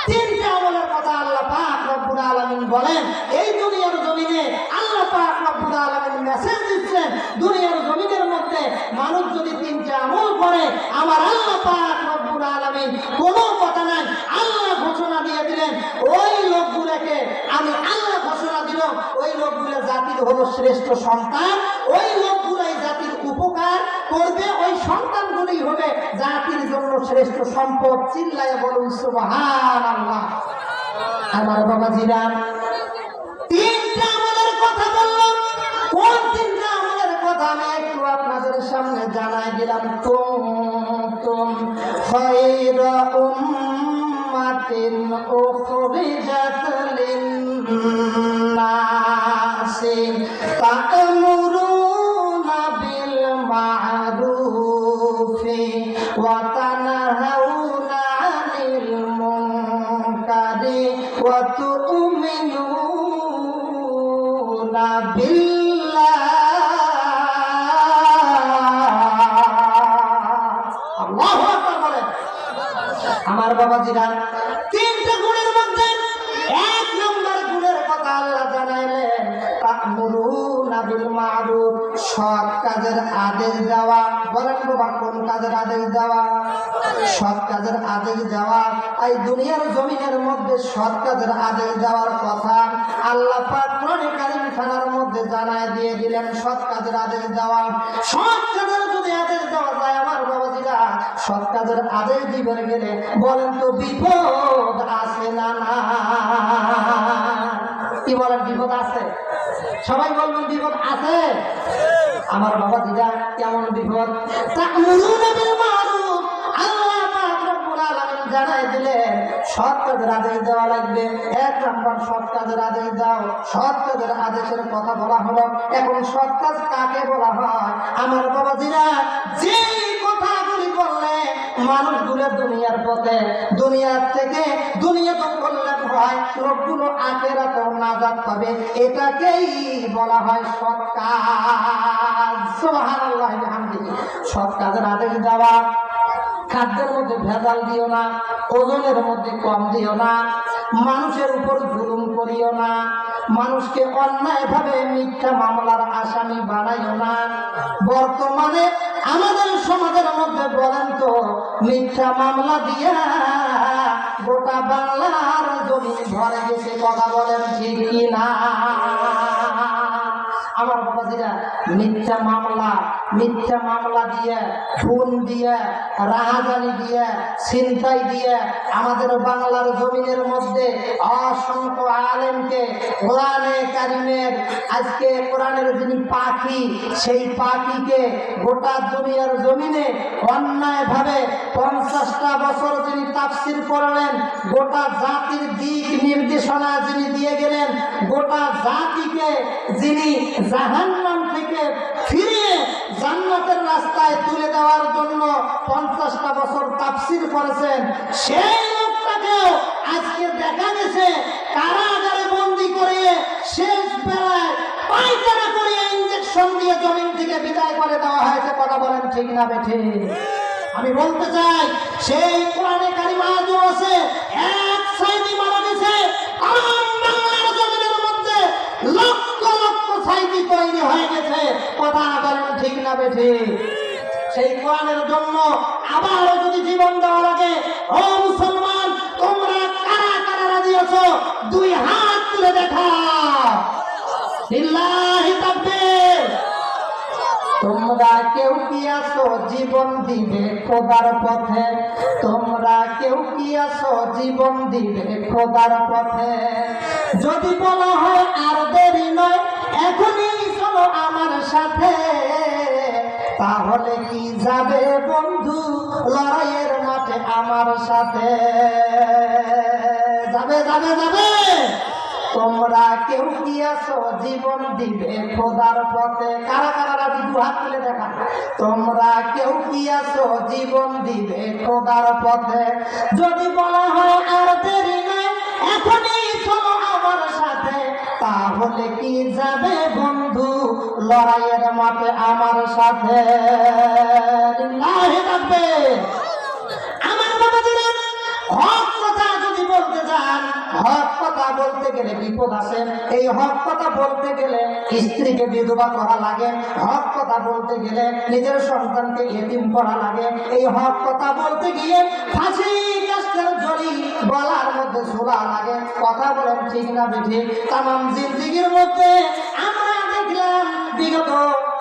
তিনটে আমলের কথা আল্লাহ পাক রব্বুল আলামিন বলেন। এই দুনিয়ার জমিনে আল্লাহ পাক রব্বুল আলামিন মেসেজ দিচ্ছেন, দুনিয়ার জমিনের মধ্যে মানুষ যদি তিনটে আমল করে, আমার আল্লাহ পাক রব্বুল আলামিন কোনো কথা নাই, আল্লাহ ঘোষণা দিয়ে দিলেন, ওই লোকগুলোকে আমি আল্লাহ ঘোষণা দিল, ওই লোকগুলো জাতির হলো শ্রেষ্ঠ সন্তান, ওই লোকগুলাই জাতির উপকার করবে, ওই সন্তানগুলোই হবে জাতির জন্য শ্রেষ্ঠ সম্পদ। চিল্লায় বলুন সুবহানাল্লাহ। আমার বাবাজিরা, তিনটা আমলের কথা বললাম। কোন তিনটা আমলের কথা আমি একটু আপনাদের সামনে জানাই দিলাম। কুনতুম খায়রা উম্মাতিন উখরিজাত লিন-নাসি তা'মুরুনা বিল মা'রুফি ওয়া তানহাউনা আনিল মুনকারি ওয়া তু'মিনুনা বিল্লাহ। আল্লাহু আকবার বলেন। আমার বাবাজিরা, তিনটা গুণের মধ্যে এক নম্বর গুণের কথা আল্লাহ জানাইলেন, তা'মুরুনা বিল মা'রুফ, সৎ কাজের আদেশ দেওয়া। বলেন বাবা, কোন কাজের আদেশ দেওয়া? সৎ কাজের আদেশ দেওয়া। এই দুনিয়ার জমিনের মধ্যে সৎ কাজের আদেশ দেওয়ার কথা আল্লাহ পাক কোরআনে কারীম খানার মধ্যে জানায় দিয়ে দিলেন। সৎ কাজের আদেশ দেওয়া, সৎ কাজের যদি আদেশ দেওয়া যায়, আমার বাবাজিরা, সৎ কাজের আদেশ দিবার গেলে বলেন তো বিপদ আছে না? না, কি বলেন, বিপদ আছে? সবাই বলবেন বিপদ আছে। আমার বাবাজিরা, কেমন বিপদ? তা'মুরুনা বিল মা'রুফ, আল্লাহ পাক রব্বুল আলামিন জানাই দিলেন সৎ কাজের আদেশ দেওয়া লাগবে। এক নম্বর, সৎ কাজের আদেশ দাও। সৎ কাজের আদেশের কথা বলা হলো। এখন সৎ কাজ কাকে বলা হয়? আমার বাবাজিরা, যে কথাগুলি বললে মানুষগুলো দুনিয়ার পথে, দুনিয়ার থেকে দুনিয়া তো কল্যাণ হয়, লোকগুলো আখিরাতেও নাজাত পাবে, এটাকেই বলা হয় সৎ কাজ। সুবহানাল্লাহ বিহামদিহি। সৎ কাজের আদেশ দেওয়া। খাদ্যের মধ্যে ভেজাল দিও না, ওজনের মধ্যে কম দিও না, মানুষের উপর জুলুম করিও না, মানুষকে অন্যায়ভাবে মিথ্যা মামলার আসামি বানাইও না। বর্তমানে আমাদের সমাজের মধ্যে বলেন তো, মিথ্যা মামলা দিয়া গোটা বাংলার জমি ভরে গেছে। কথা বলেন ঠিক কিনা? আমার বাবাজিরা, মিথ্যা মামলা দিয়ে, খুন দিয়ে, রাহাজানি দিয়ে, ছিনতাই দিয়ে আমাদের বাংলার জমিনের মধ্যে অসংখ্য আলেমকে কোরআনে কারিমের, আজকে কোরআনের যিনি পাখি, সেই পাখিকে গোটা দুনিয়ার জমিনে অন্যায়ভাবে 50টা বছর যিনি তাফসীর করলেন, গোটা জাতির দিক নির্দেশনা যিনি দিয়ে গেলেন, গোটা জাতিকে যিনি জাহান্নাম থেকে ফিরিয়ে জান্নাতের রাস্তায় তুলে দেওয়ার জন্য 50টা বছর তাফসীর করেছেন, সেই লোকটাকেও আজকে দেখা গেছে কারাগারে বন্দী করে শেষ বেলায় পায়খানা করে ইনজেকশন দিয়ে জমিন থেকে বিদায় করে দেওয়া হয়েছে। কথা বলেন ঠিক না বেঠে? আমি বলতে চাই, সেই কোরআনে কারিম আজও আছে। এক সাইদি মারা গেছে, বাংলার জমিনের মধ্যে লক্ষ লক্ষ সাইদি তৈরি হয়ে গেছে। কথা বলেন ঠিক না বেঠে? সেই কোরআনের জন্য আবারও যদি জীবন দেওয়া লাগে, ও মুসলমান, তোমরা কারা কারা রাজি আছো? দুই হাত তুলে দেখাও। লিল্লাহি তাকবীর। তোমরা কেউ কি আছো জীবন দিবে খোদার পথে, তোমরা কেউ কি আছো জীবন দিবে খোদার পথে। যদি বলা হয় আর দেরি নয় এখনই চলো আমার সাথে, তাহলে কি যাবে বন্ধু লড়াইয়ের মাঠে আমার সাথে? যাবে যাবে যাবে। তোমরা কেউ কি আছো জীবন দিবে খোদার পথে, কারা কারা রাজি দু হাত তুলে দেখা। তোমরা কেউ কি আছো জীবন দিবে খোদার পথে, যদি বলা হয় আর দেরি নয় এখনই চলো আমার সাথে, তাহলে কি যাবে বন্ধু লড়াইয়ের মাঠে আমার সাথে? আমার বাবাজিরা, হক কথা যদি বলতে যান, হক কথা বলতে গেলে বিপদ আছে। এই হক কথা বলতে গেলে স্ত্রীকে বিধবা করা লাগে, হক কথা বলতে গেলে নিজের সন্তানকে এতিম করা লাগে, এই হক কথা বলতে গিয়ে ফাঁসি কাস্তের জড়ি গলার মধ্যে ঝোলা লাগে। কথা বলেন ঠিক না বেঠিক? তামাম জিন্দেগির মধ্যে আমরা দেখলাম বিগত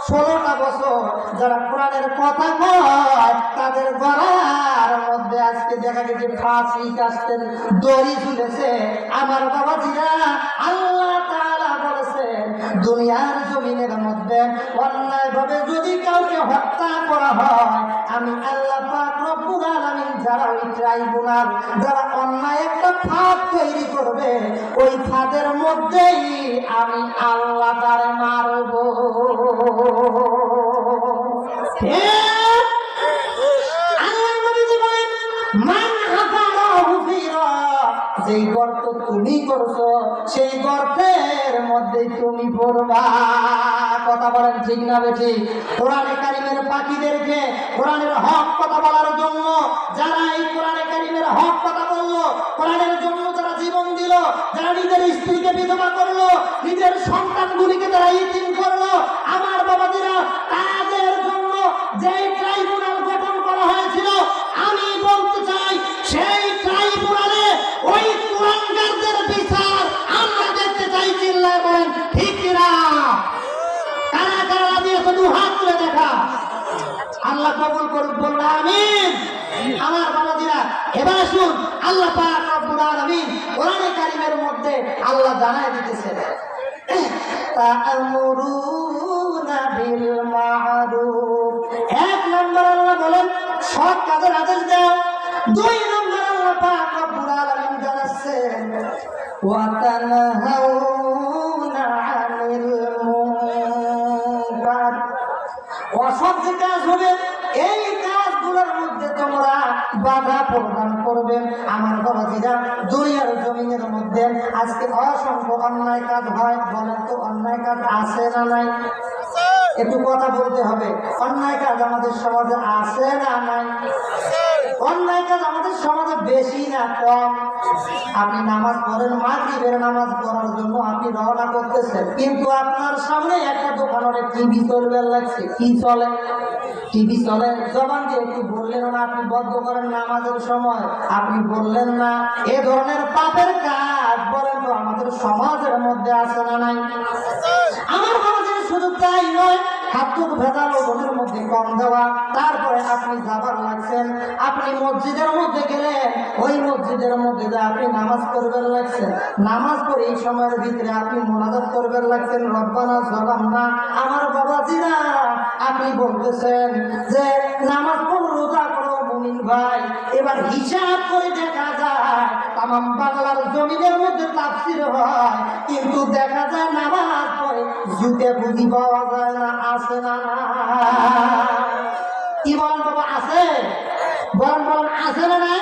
16টা বছর যারা কোরআনের কথা কয় তাদের গলার মধ্যে আজকে দেখা গেছে ফাঁসি কাস্তের দড়ি ঝুলেছে। আমার বাবাজিরা, আল্লাহ তাআলা বলেছেন দুনিয়ার জমিনের মধ্যে অন্যায়ভাবে যদি কাউকে হত্যা করা হয়, আমি আল্লাহ পাক রব্বুল আলামিন যারা ওই ট্রাইব্যুনাল যারা অন্যায় একটা ফাঁদ তৈরি করবে, ওই ফাঁদের মধ্যেই আমি আল্লাহ তারে মারব। যেই গর্ত তুমি করছো সেই গর্তের মধ্যে তুমি পড়বা। কথা বলেন ঠিক না বেঠিক? কোরআনে কারিমের পাখিদেরকে কোরআনের হক কথা বলার জন্য যারা এই কোরআনে কারিমের হক কথা বললো, কোরআনের জন্য যারা জীবন দিল, যারা নিজের স্ত্রীকে বিধবা করলো, নিজের সন্তানগুলিকে যারা ইতিম করলো, আমার বাবাজিরা, তাদের জন্য যে ট্রাইব্যুনাল গঠন করা হয়েছিল, আমি বলতে চাই সেই ট্রাইব্যুনালে ওই কুলাঙ্গারদের বিচার আমরা দেখতে চাই। চিল্লায় বলেন ঠিক কিনা? কারা কারা দিয়ে শুধু হাত তুলে দেখা। আল্লাহ কবুল করুন, বলুন আমিন। আমার বাবাজিরা, এবার আসুন আল্লাহ পাক রব্বুল আলামিন কোরআনে কারিমের মধ্যে আল্লাহ জানায় দিতেছেন তা'মুরুনা বিল মা'রুফ। 1 নম্বর আল্লাহ বলেন সৎ কাজের আদেশ দাও। 2 নম্বর আল্লাহ পাক রব্বুল আলামিন জানাচ্ছেন ওয়া তানহাউনা আনিল মুনকার। অসৎ যে কাজ হবে এই কাজগুলোর মধ্যে তোমরা বাধা প্রদান করবে। আমার বাবাজিরা, দুনিয়ার জমিনের মধ্যে আজকে অসংখ্য অন্যায় কাজ হয়। বলেন তো অন্যায় কাজ আছে না নাই? একটু কথা বলতে হবে। অন্যায় কাজ আমাদের সমাজে আছে না নাই? অন্যায় কাজ আমাদের সমাজে বেশি না কম? আপনি নামাজ পড়েন, মাগরিবের নামাজ পড়ার জন্য আপনি রওনা করতেছেন, কিন্তু আপনার সামনে একটা দোকানে টিভি চলবে লাগছে। কি চলে? টিভি চলে। জবান দিয়ে একটু বললেন না, আপনি বদ্ধ করেন নামাজের সময়, আপনি বললেন না। এ ধরনের পাপের কাজ বলেন তো আমাদের সমাজের মধ্যে আছে না নাই? আমার সমাজে শুধু তাই নয়, খাদ্য ভেজাল ওজনের মধ্যে কম দেওয়া। তারপরে আপনি যাবার লাগছেন, আপনি মসজিদের মধ্যে গেলেন, ওই মসজিদের মধ্যে যে আপনি নামাজ পড়বেন লাগছেন, নামাজ পড়ে এই সময়ের ভিতরে আপনি মোনাজাত করবেন লাগছেন রব্বানা যালামনা। আমার বাবাজিরা, আপনি বলতেছেন যে নামাজ পড়ো, রোজা করো মুমিন ভাই। এবার হিসাব করে দেখা যায় তামাম বাংলার জমিনের মধ্যে তাফসীর হয়, কিন্তু দেখা যায় নামাজ পড়ে জুতে বুঝি পাওয়া যায় না। আছে না? কি বলেন বাবা? আছে? বলেন বলেন, আছে না নাই?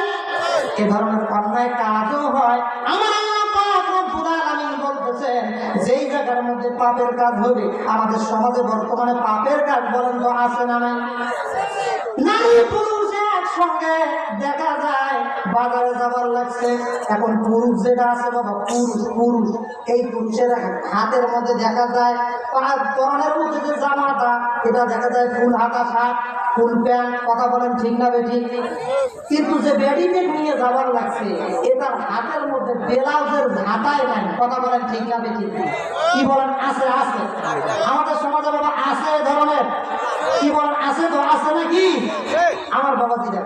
এ ধরনের অন্যায় কাজও হয়। আমার আল্লাহ পাক রব্বুল আলামিন বলতেছেন যেই জায়গার মধ্যে পাপের কাজ হবে, আমাদের সমাজে বর্তমানে পাপের কাজ বলেন তো আছে না নাই? নারী পুরুষ একসঙ্গে দেখা যায় বাজারে যাবার লাগছে। এখন পুরুষ যেটা আছে বাবা, পুরুষ এই পুরুষের হাতের মধ্যে দেখা যায় পরনের মধ্যে যে জামাটা, এটা দেখা যায় ফুল হাতা শার্ট, ফুল প্যান্ট। কথা বলেন ঠিক না বেঠিক? কিন্তু যে বেডিমেড নিয়ে যাবার লাগছে, এটার হাতের মধ্যে ব্লাউজের ঝাঁটাই নাই। কথা বলেন ঠিক না বেশি? কি বলেন? আছে আছে আমাদের সমাজে বাবা আছে এ ধরনের। কি বলেন? আছে তো আছে নাকি আমার বাবা দিদা?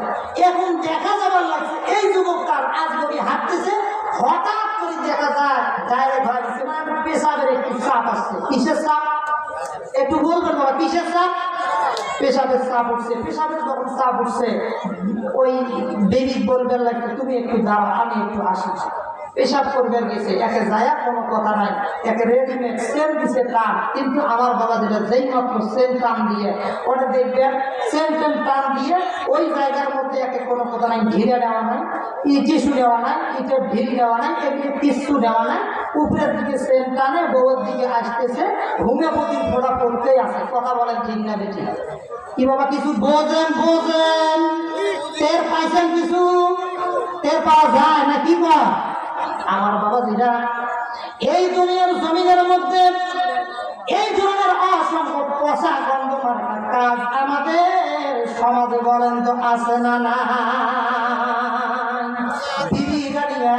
এখন দেখা যাবার লাগছে এই যুবকটার আজ যদি হাঁটতেছে হঠাৎ করে দেখা যায় ডাইরেক্ট হয়ে গেছে মানে পেশাবের একটু চাপ আসছে। কিসের চাপ একটু বলবেন বাবা? কিসের চাপ? পেশাবের চাপ উঠছে। পেশাবের যখন চাপ উঠছে ওই বেবি বলবেন লাগছে তুমি একটু দাঁড়াও আমি একটু আসি। পেশাব করবেন গেছে একে যায় কোনো কথা নাই, একে রেডিমেড সেল দিছে টান। কিন্তু আমার বাবা যেটা যেই মাত্র সেল টান দিয়ে ওটা দেখবেন সেল টান দিয়ে ওই জায়গার মধ্যে একে কোনো কথা নাই, ঘিরে নেওয়া নাই, টিস্যু নেওয়া নাই, ইটের ঢিল নেওয়া নাই, এগুলি টিস্যু নেওয়া নাই, উপরের দিকে সেল টানে বউয়ের দিকে আসতেছে, হোমিওপ্যাথির ফোড়া পড়তেই আছে। কথা বলেন ঠিক না বেশি? কি বাবা কিছু বোঝেন? বোঝেন? টের পাইছেন? কিছু টের পাওয়া যায় না কি বা আমার বাবা যেটা এই দুনিয়ার জমিনের মধ্যে এই ধরনের অসংখ্য পচা গন্ধ মার্কা কাজ আমাদের সমাজে বলেন তো আছে না? না দিদি গাড়িয়া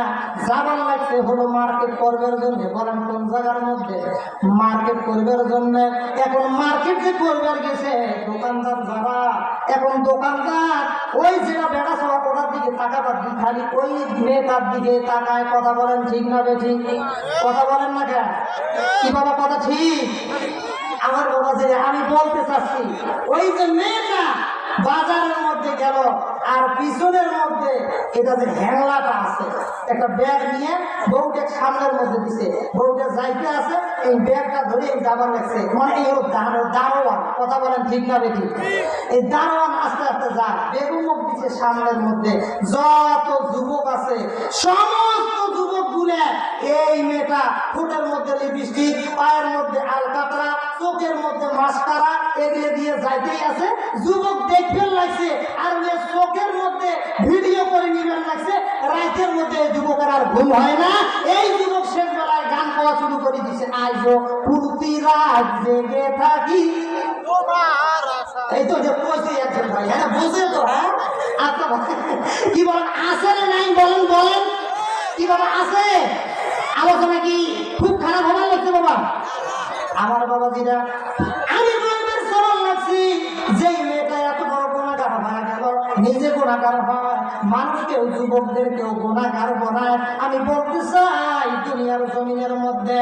যাবার লাগছে হলো মার্কেট করবার জন্য। বলেন কোন জায়গার মধ্যে? মার্কেট করবার জন্য। এখন মার্কেট যে করবার গেছে দোকানদার যারা, এখন দোকানদার ওই যেটা বেড়া সবা ওটার দিকে তাকাবার দিকে খালি ওই মেয়েটার দিকে তাকায়। কথা বলেন ঠিক না বেঠিক? কথা বলেন না কেন? কি বাবা কথা ঠিক? আমার বাবা যে আমি বলতে চাচ্ছি ওই যে মেয়েটা বাজারের মধ্যে গেল আর পিছনের মধ্যে এটা যে হ্যাংলাটা আছে একটা ব্যাগ নিয়ে বউটা সামনের মধ্যে দিছে, বউটা যাইতে আছে এই ব্যাগটা ধরে যাবার লাগছে মানে এই দারোয়ান। কথা বলেন ঠিক না বেঠিক? এই দারোয়ান আস্তে আস্তে যায় বেগুমুখ দিচ্ছে সামনের মধ্যে। যত যুবক আছে সমস্ত যুবক গুলে এই মেয়েটা ঠোঁটের মধ্যে লিপস্টিক, পায়ের মধ্যে আলকাতরা, চোখের মধ্যে মাস্কারা এগুলো দিয়ে যাইতেই আছে। যুবক দেখবেন লাগছে আর চোখের মধ্যে ভিডিও করে নিবেন লাগছে। রাতের মধ্যে যুবকের আর ঘুম হয় না। এই যুবক শেষ বেলায় গান গাওয়া শুরু করে দিচ্ছে, আজও প্রতি রাত জেগে থাকি। এই তো যে পৌঁছে একজন ভাই, হ্যাঁ বুঝে তো? হ্যাঁ আচ্ছা কি বলেন? আছে না নাই বলেন? বলেন কি বাবা আছে? আলোচনা কি খুব খারাপ হবার লাগছে বাবা? আমার বাবা দিদা আমি বলবেন সরল লাগছি যে মেয়েটা এত বড় গুণাগার হয়ে গেল, নিজে গুণাগার হয়, মানুষকেও যুবকদেরকেও গুণাগার বানায়। আমি বলতে চাই দুনিয়ার জমিনের মধ্যে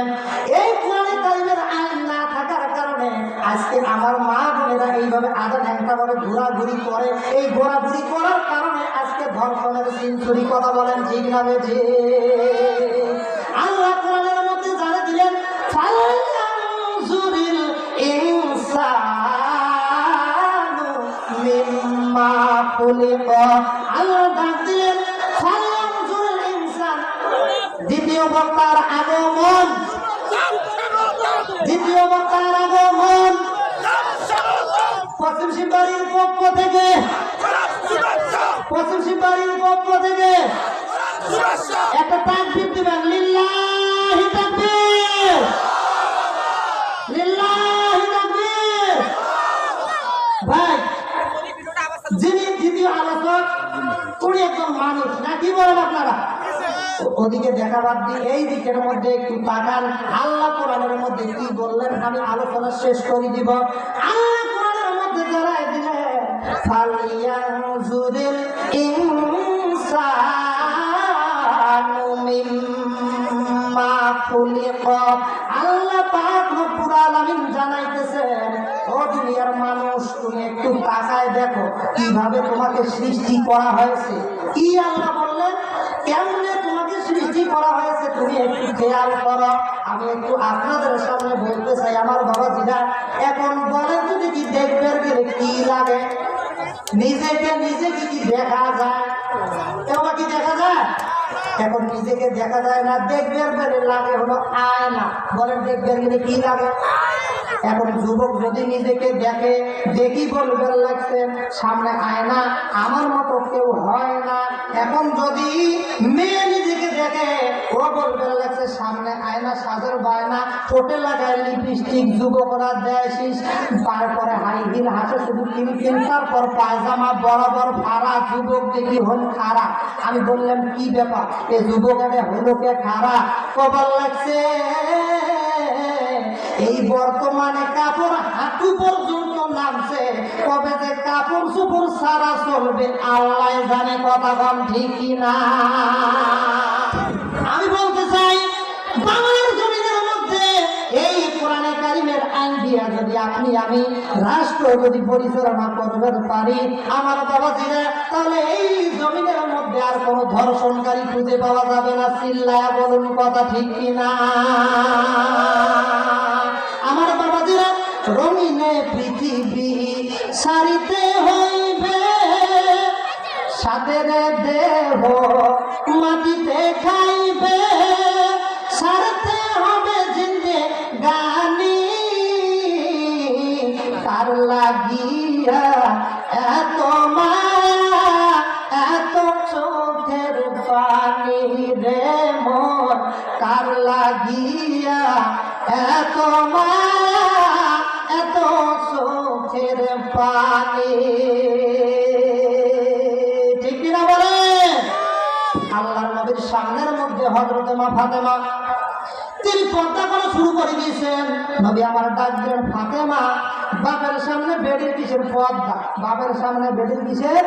এই কোরআনে কারিমের আইন না থাকার কারণে আজকে আমার মা বোনেরা এইভাবে আধা ঘন্টা ভাবে ঘোরাঘুরি করে। এই ঘোরাঘুরি করার কারণে আজকে ধর্ষণের সেঞ্চুরি। কথা বলেন ঠিক না বেঠি? আল্লাহ কোরআনের মধ্যে জানা দিলেন ফালয়ানজুরিল ইনসানু মিম্মা খুলিকা। আল্লাহ ডাক দিলেন ফালয়ানজুরিল ইনসান। দ্বিতীয় বক্তার আগমন, দ্বিতীয় বক্তার আগমন পশ্চিম শিববাড়ির পক্ষ থেকে, পশ্চিম শিববাড়ির পক্ষ থেকে একটা তাকবীর দিবেন। লিল্লাহি তাকবীর, লিল্লাহি তাকবীর। ভাই যিনি দ্বিতীয় আলোচক উনি একজন মানুষ না? কি বলেন আপনারা? ওদিকে দেখা বাদ দিয়ে এই দিকের মধ্যে একটু তাকান। আল্লাহ কোরআনের মধ্যে কি বললেন আমি আলোচনা শেষ করে দিব। আল্লাহ কোরআনের মধ্যে জানাই দিলেন ফালয়ানজুরিল ইনসানু মিম্মা খুলিকা। আল্লাহ পাক রব্বুল আলামিন জানাইতেছেন ও দুনিয়ার মানুষ তুমি একটু তাকায় দেখো কিভাবে তোমাকে সৃষ্টি করা হয়েছে। কি আল্লাহ বললেন? কেমনে তোমাকে সৃষ্টি করা হয়েছে তুমি একটু খেয়াল করো। আমি একটু আপনাদের সামনে বলতে চাই আমার বাবা জিরা। এখন বলেন তো দেখি দেখবার গেলে কি লাগে? নিজেকে নিজে কি দেখা যায়? কেমন কি দেখা যায়? এখন নিজেকে দেখা যায় না, দেখবার গেলে লাগে হলো আয়না। বলেন দেখবার গেলে কি লাগে? এখন যুবক যদি নিজেকে দেখে দেখি বলবেন লাগছে সামনে আয়না, আমার মতো কেউ হয় না। এখন যদি মেয়ে নিজেকে দেখে দেখে ও বলবে লাগছে সামনে আয়না সাজের বায়না, ঠোঁটে লাগায় লিপস্টিক, যুবকরা দেয়শিস, তারপরে হাই হিল হাসে শুধু কিনকিন, তারপর পায়জামা বরাবর ফাড়া, যুবক দেখি হল খাড়া। আমি বললাম কি ব্যাপার, এ যুবকের হলোকে খাড়া? কবার লাগছে এই বর্তমানে কাপড় হাঁটু পর্যন্ত নামছে, কবে যে কাপড় চোপড় সারা চলবে আল্লাহ জানে। কথা কম ঠিক কিনা? আমি বলতে চাই বাংলার জমিনের মধ্যে এই কোরআনে কারিমের আইন দিয়া যদি আপনি আমি রাষ্ট্র যদি পরিচালনা করতে পারি আমার বাবাজিরা, তাহলে এই জমিনের মধ্যে আর কোন ধর্ষণকারী খুঁজে পাওয়া যাবে না। চিল্লায়া বলুন কথা ঠিক কিনা? আমার বাবাজিরা, রঙিনে পৃথিবী সারিতে হইবে, সাদের দেহ মাটিতে খাইবে, সারতে হবে জিন্দে গানি, তার লাগিয়া এত মায়া এত চোখের পানি রে মোর, কার লাগিয়া এত মায়া এত চোখের পানি। ঠিক কিনা বলে? আল্লাহর নবীর সামনের মধ্যে হযরতে মা ফাতেমা তিনি পর্দা করা শুরু করে দিয়েছেন। নবী আমার ডাক দিলেন, ফাতেমা বাপের সামনে বেডির কিসের পর্দা? বাপের সামনে বেডির কিসের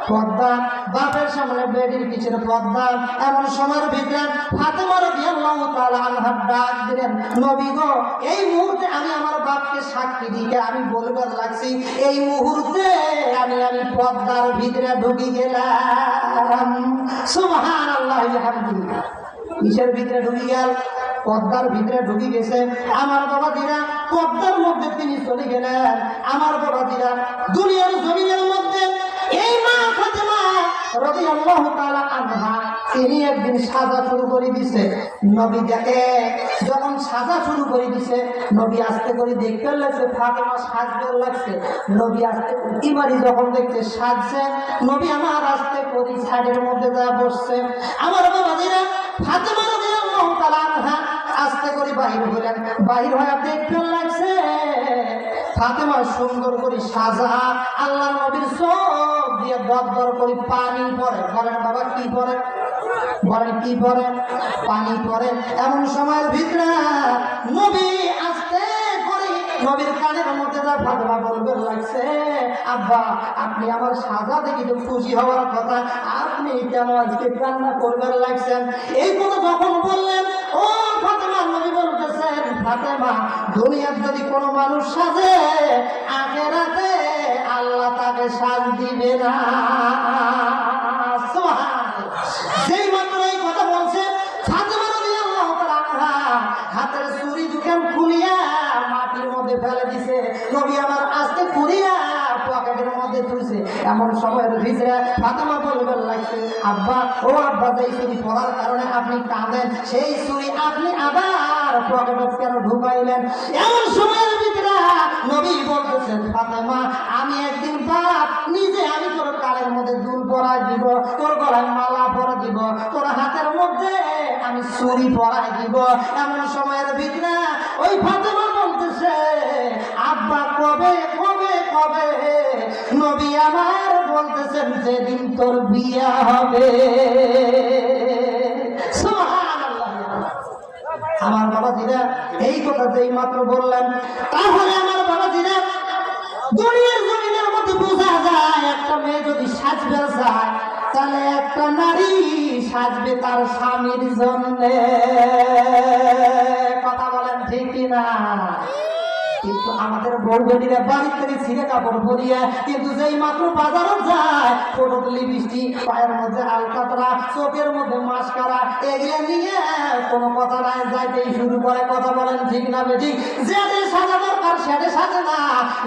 পর্দা? বাপের সামনে বেডির কিসের পর্দা? এমন সময়ের ভিতরে ফাতেমা রাদিয়াল্লাহু তাআলা আনহা ডাক দিলেন, নবী গো, এই মুহূর্তে আমি আমার বাপকে সাক্ষী দিকে আমি বলবার লাগছি, এই মুহূর্তে আমি পর্দার ভিতরে ঢুকে গেলাম। সুবহানাল্লাহ বিহামদিহি। কিসের ভিতরে ঢুকে গেল? পর্দার ভিতরে ঢুকে গেছে। আমার বাবাজিরা পর্দার মধ্যে তিনি চলে গেলেন। আমার বাবাজিরা দুনিয়ার জমিনের মধ্যে এই মা ফাতেমা রাদিয়াল্লাহু তাআলা আনহা তিনি একদিন সাজা শুরু করে দিছে। নবী দেখে যখন সাজা শুরু করে দিছে, নবী আস্তে করে দেখতে লাগছে ফাতেমা সাজতে লাগছে। নবী আস্তে উঁকি মারি যখন দেখছে সাজছে, নবী আমার আস্তে করে সাইডের মধ্যে যা বসছে। আমার বাবাজিরা ফাতেমা রাদিয়াল্লাহু তাআলা আনহা আস্তে করে বাহির হলেন। বাহির হয়ে দেখতে লাগছে ফাতেমা সুন্দর করে সাজা, আল্লাহ নবীর চোখ দিয়ে দর দর করে পানি পড়ে। বলেন বাবা কি পড়ে? বলেন কি পড়ে? পানি পড়ে। এমন সময়ের ভিতরে নবী আস্তে করে নবীর কানের মধ্যে যা ফাতেমা বলবেন লাগছে, আব্বা আপনি আমার সাজা দেখি তো খুশি হওয়ার কথা, আপনি কেন আজকে কান্না করবেন লাগছেন? এই কথা যখন বললেন, ও ফাতেমা, নবী বলতেছেন, ফাতেমা দুনিয়ার যদি কোনো মানুষ সাজে, আখিরাতে আল্লাহ তাকে সাজ দিবে না। যেই মাত্র এই কথা বলছে ফাতেমা রাদিয়াল্লাহু তাআলা আনহা হাতের ছুরি দুখান খুলিয়া মাটির মধ্যে ফেলে দিছে। নবী আমার আস্তে খুলিয়া পকেটের মধ্যে তুলছে। এমন সময়ের ভিতরে ফাতেমা বলবেন লাগছে, আব্বা ও আব্বা, যেই ছুরি পড়ার কারণে আপনি কাঁদেন, সেই ছুরি আপনি আবার পকেটে কেন ঢুকাইলেন? এমন সময়ের ভিতরে নবী বলতেছেন, ফাতেমা আমি একদিন বাপ নিজে আমি তোর কানের মধ্যে দুল পরাই দিব, তোর গলায় মালা পরা দিব, তোর হাতের মধ্যে আমি ছুরি পরাই দিব। এমন সময়ের ভিতরে ওই ফাতেমা বলতেছে, আব্বা কবে কবে কবে? নবী আমার বলতেছেন, যেদিন তোর বিয়া হবে। সুবহানাল্লাহ। আমার বাবাজিরা এই কথা যেই মাত্র বললেন, তাহলে আমার বাবাজিরা দুনিয়ার জমিনের মধ্যে বোঝা যায় একটা মেয়ে যদি সাজবে যায়, তাহলে একটা নারী সাজবে তার স্বামীর জন্যে। কথা বলেন ঠিক কিনা? কিন্তু আমাদের বউবেটিরা বাড়ির থেকে ছিঁড়ে কাপড় পরিয়া, কিন্তু যেই মাত্র বাজারে যায় ঠোঁটে লিপস্টিক, পায়ের মধ্যে আলকাতরা, চোখের মধ্যে মাস্কারা, এগুলো নিয়ে কোনো কথা নাই, যাইতেই শুরু করে। কথা বলেন ঠিক না বেঠিক? যেতে সাজা দরকার সেটা সাজে না,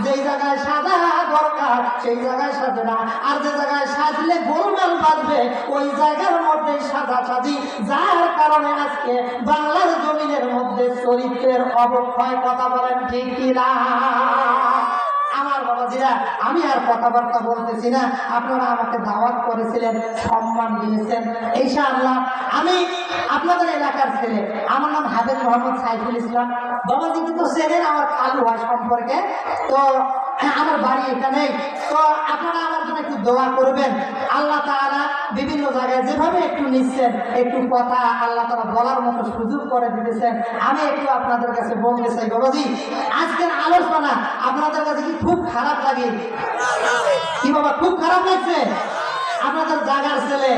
যেই জায়গায় সাজা দরকার সেই জায়গায় সাজে না, আর যে জায়গায় সাজলে গোলমাল বাজবে ওই জায়গার মধ্যে সাজা সাজি, যার কারণে আজকে বাংলার জমিনের মধ্যে চরিত্রের অবক্ষয়। কথা বলেন ঠিক কিনা? আমার বাবাজিরা, আমি আর কথাবার্তা বলতেছি না, আপনারা আমাকে দাওয়াত করেছিলেন, সম্মান দিয়েছেন। ইনশাআল্লাহ আমি আপনাদের এলাকার ছেলে, আমার নাম হাফেজ মোহাম্মদ সাইফুল ইসলাম। বাবাজি কিন্তু চেনেন, আমার খালু হয় সম্পর্কে। তো আমার বাড়ি এখানেই। তো আপনারা আমার জন্য একটু দোয়া করবেন। আল্লাহ তাআলা বিভিন্ন জায়গায় যেভাবে একটু নিচ্ছেন, একটু কথা আল্লাহ তাআলা বলার মতো সুযোগ করে দিতেছেন। আমি একটু আপনাদের কাছে বলতে চাই, বাবাজি আজকের আলোচনা আপনাদের কাছে কি খুব খারাপ লাগে? কি বাবা, খুব খারাপ লাগছে? আপনাদের জায়গার ছেলে,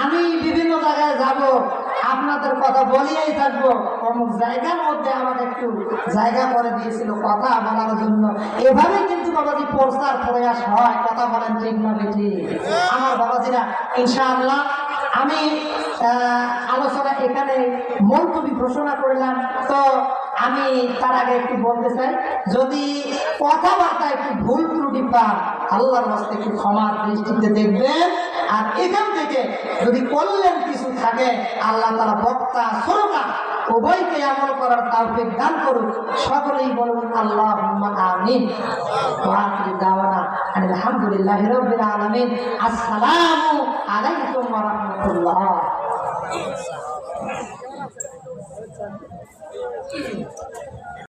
আমি বিভিন্ন জায়গায় যাব, আপনাদের কথা বলিয়েই থাকবো। অমুক জায়গার মধ্যে আমাকে একটু জায়গা করে দিয়েছিল কথা বলার জন্য। এভাবে কিন্তু বাবাজি প্রচার প্রয়াস হয়। কথা বলেন ঠিক না বেঠিক? আমার বাবাজিরা, ইনশাআল্লাহ আমি আলোচনা এখানে মুলতবি ঘোষণা করলাম। তো আমি তার আগে একটু বলতে চাই, যদি কথাবার্তা একটু ভুল ত্রুটি পান, আল্লাহর রাস্তায় একটু ক্ষমার দৃষ্টিতে দেখবেন। আর এখান থেকে যদি কল্যাণ কিছু থাকে, আল্লাহ তাআলা বক্তা শ্রোতা উভয়কে আমল করার তৌফিক দান করুন। সকলেই বলুন আল্লাহুম্মা আমিন। ওয়া আখিরু দাওয়ানা আলহামদুলিল্লাহি রাব্বিল আলামিন। আসসালামু আলাইকুম ওয়া রাহমাতুল্লাহ।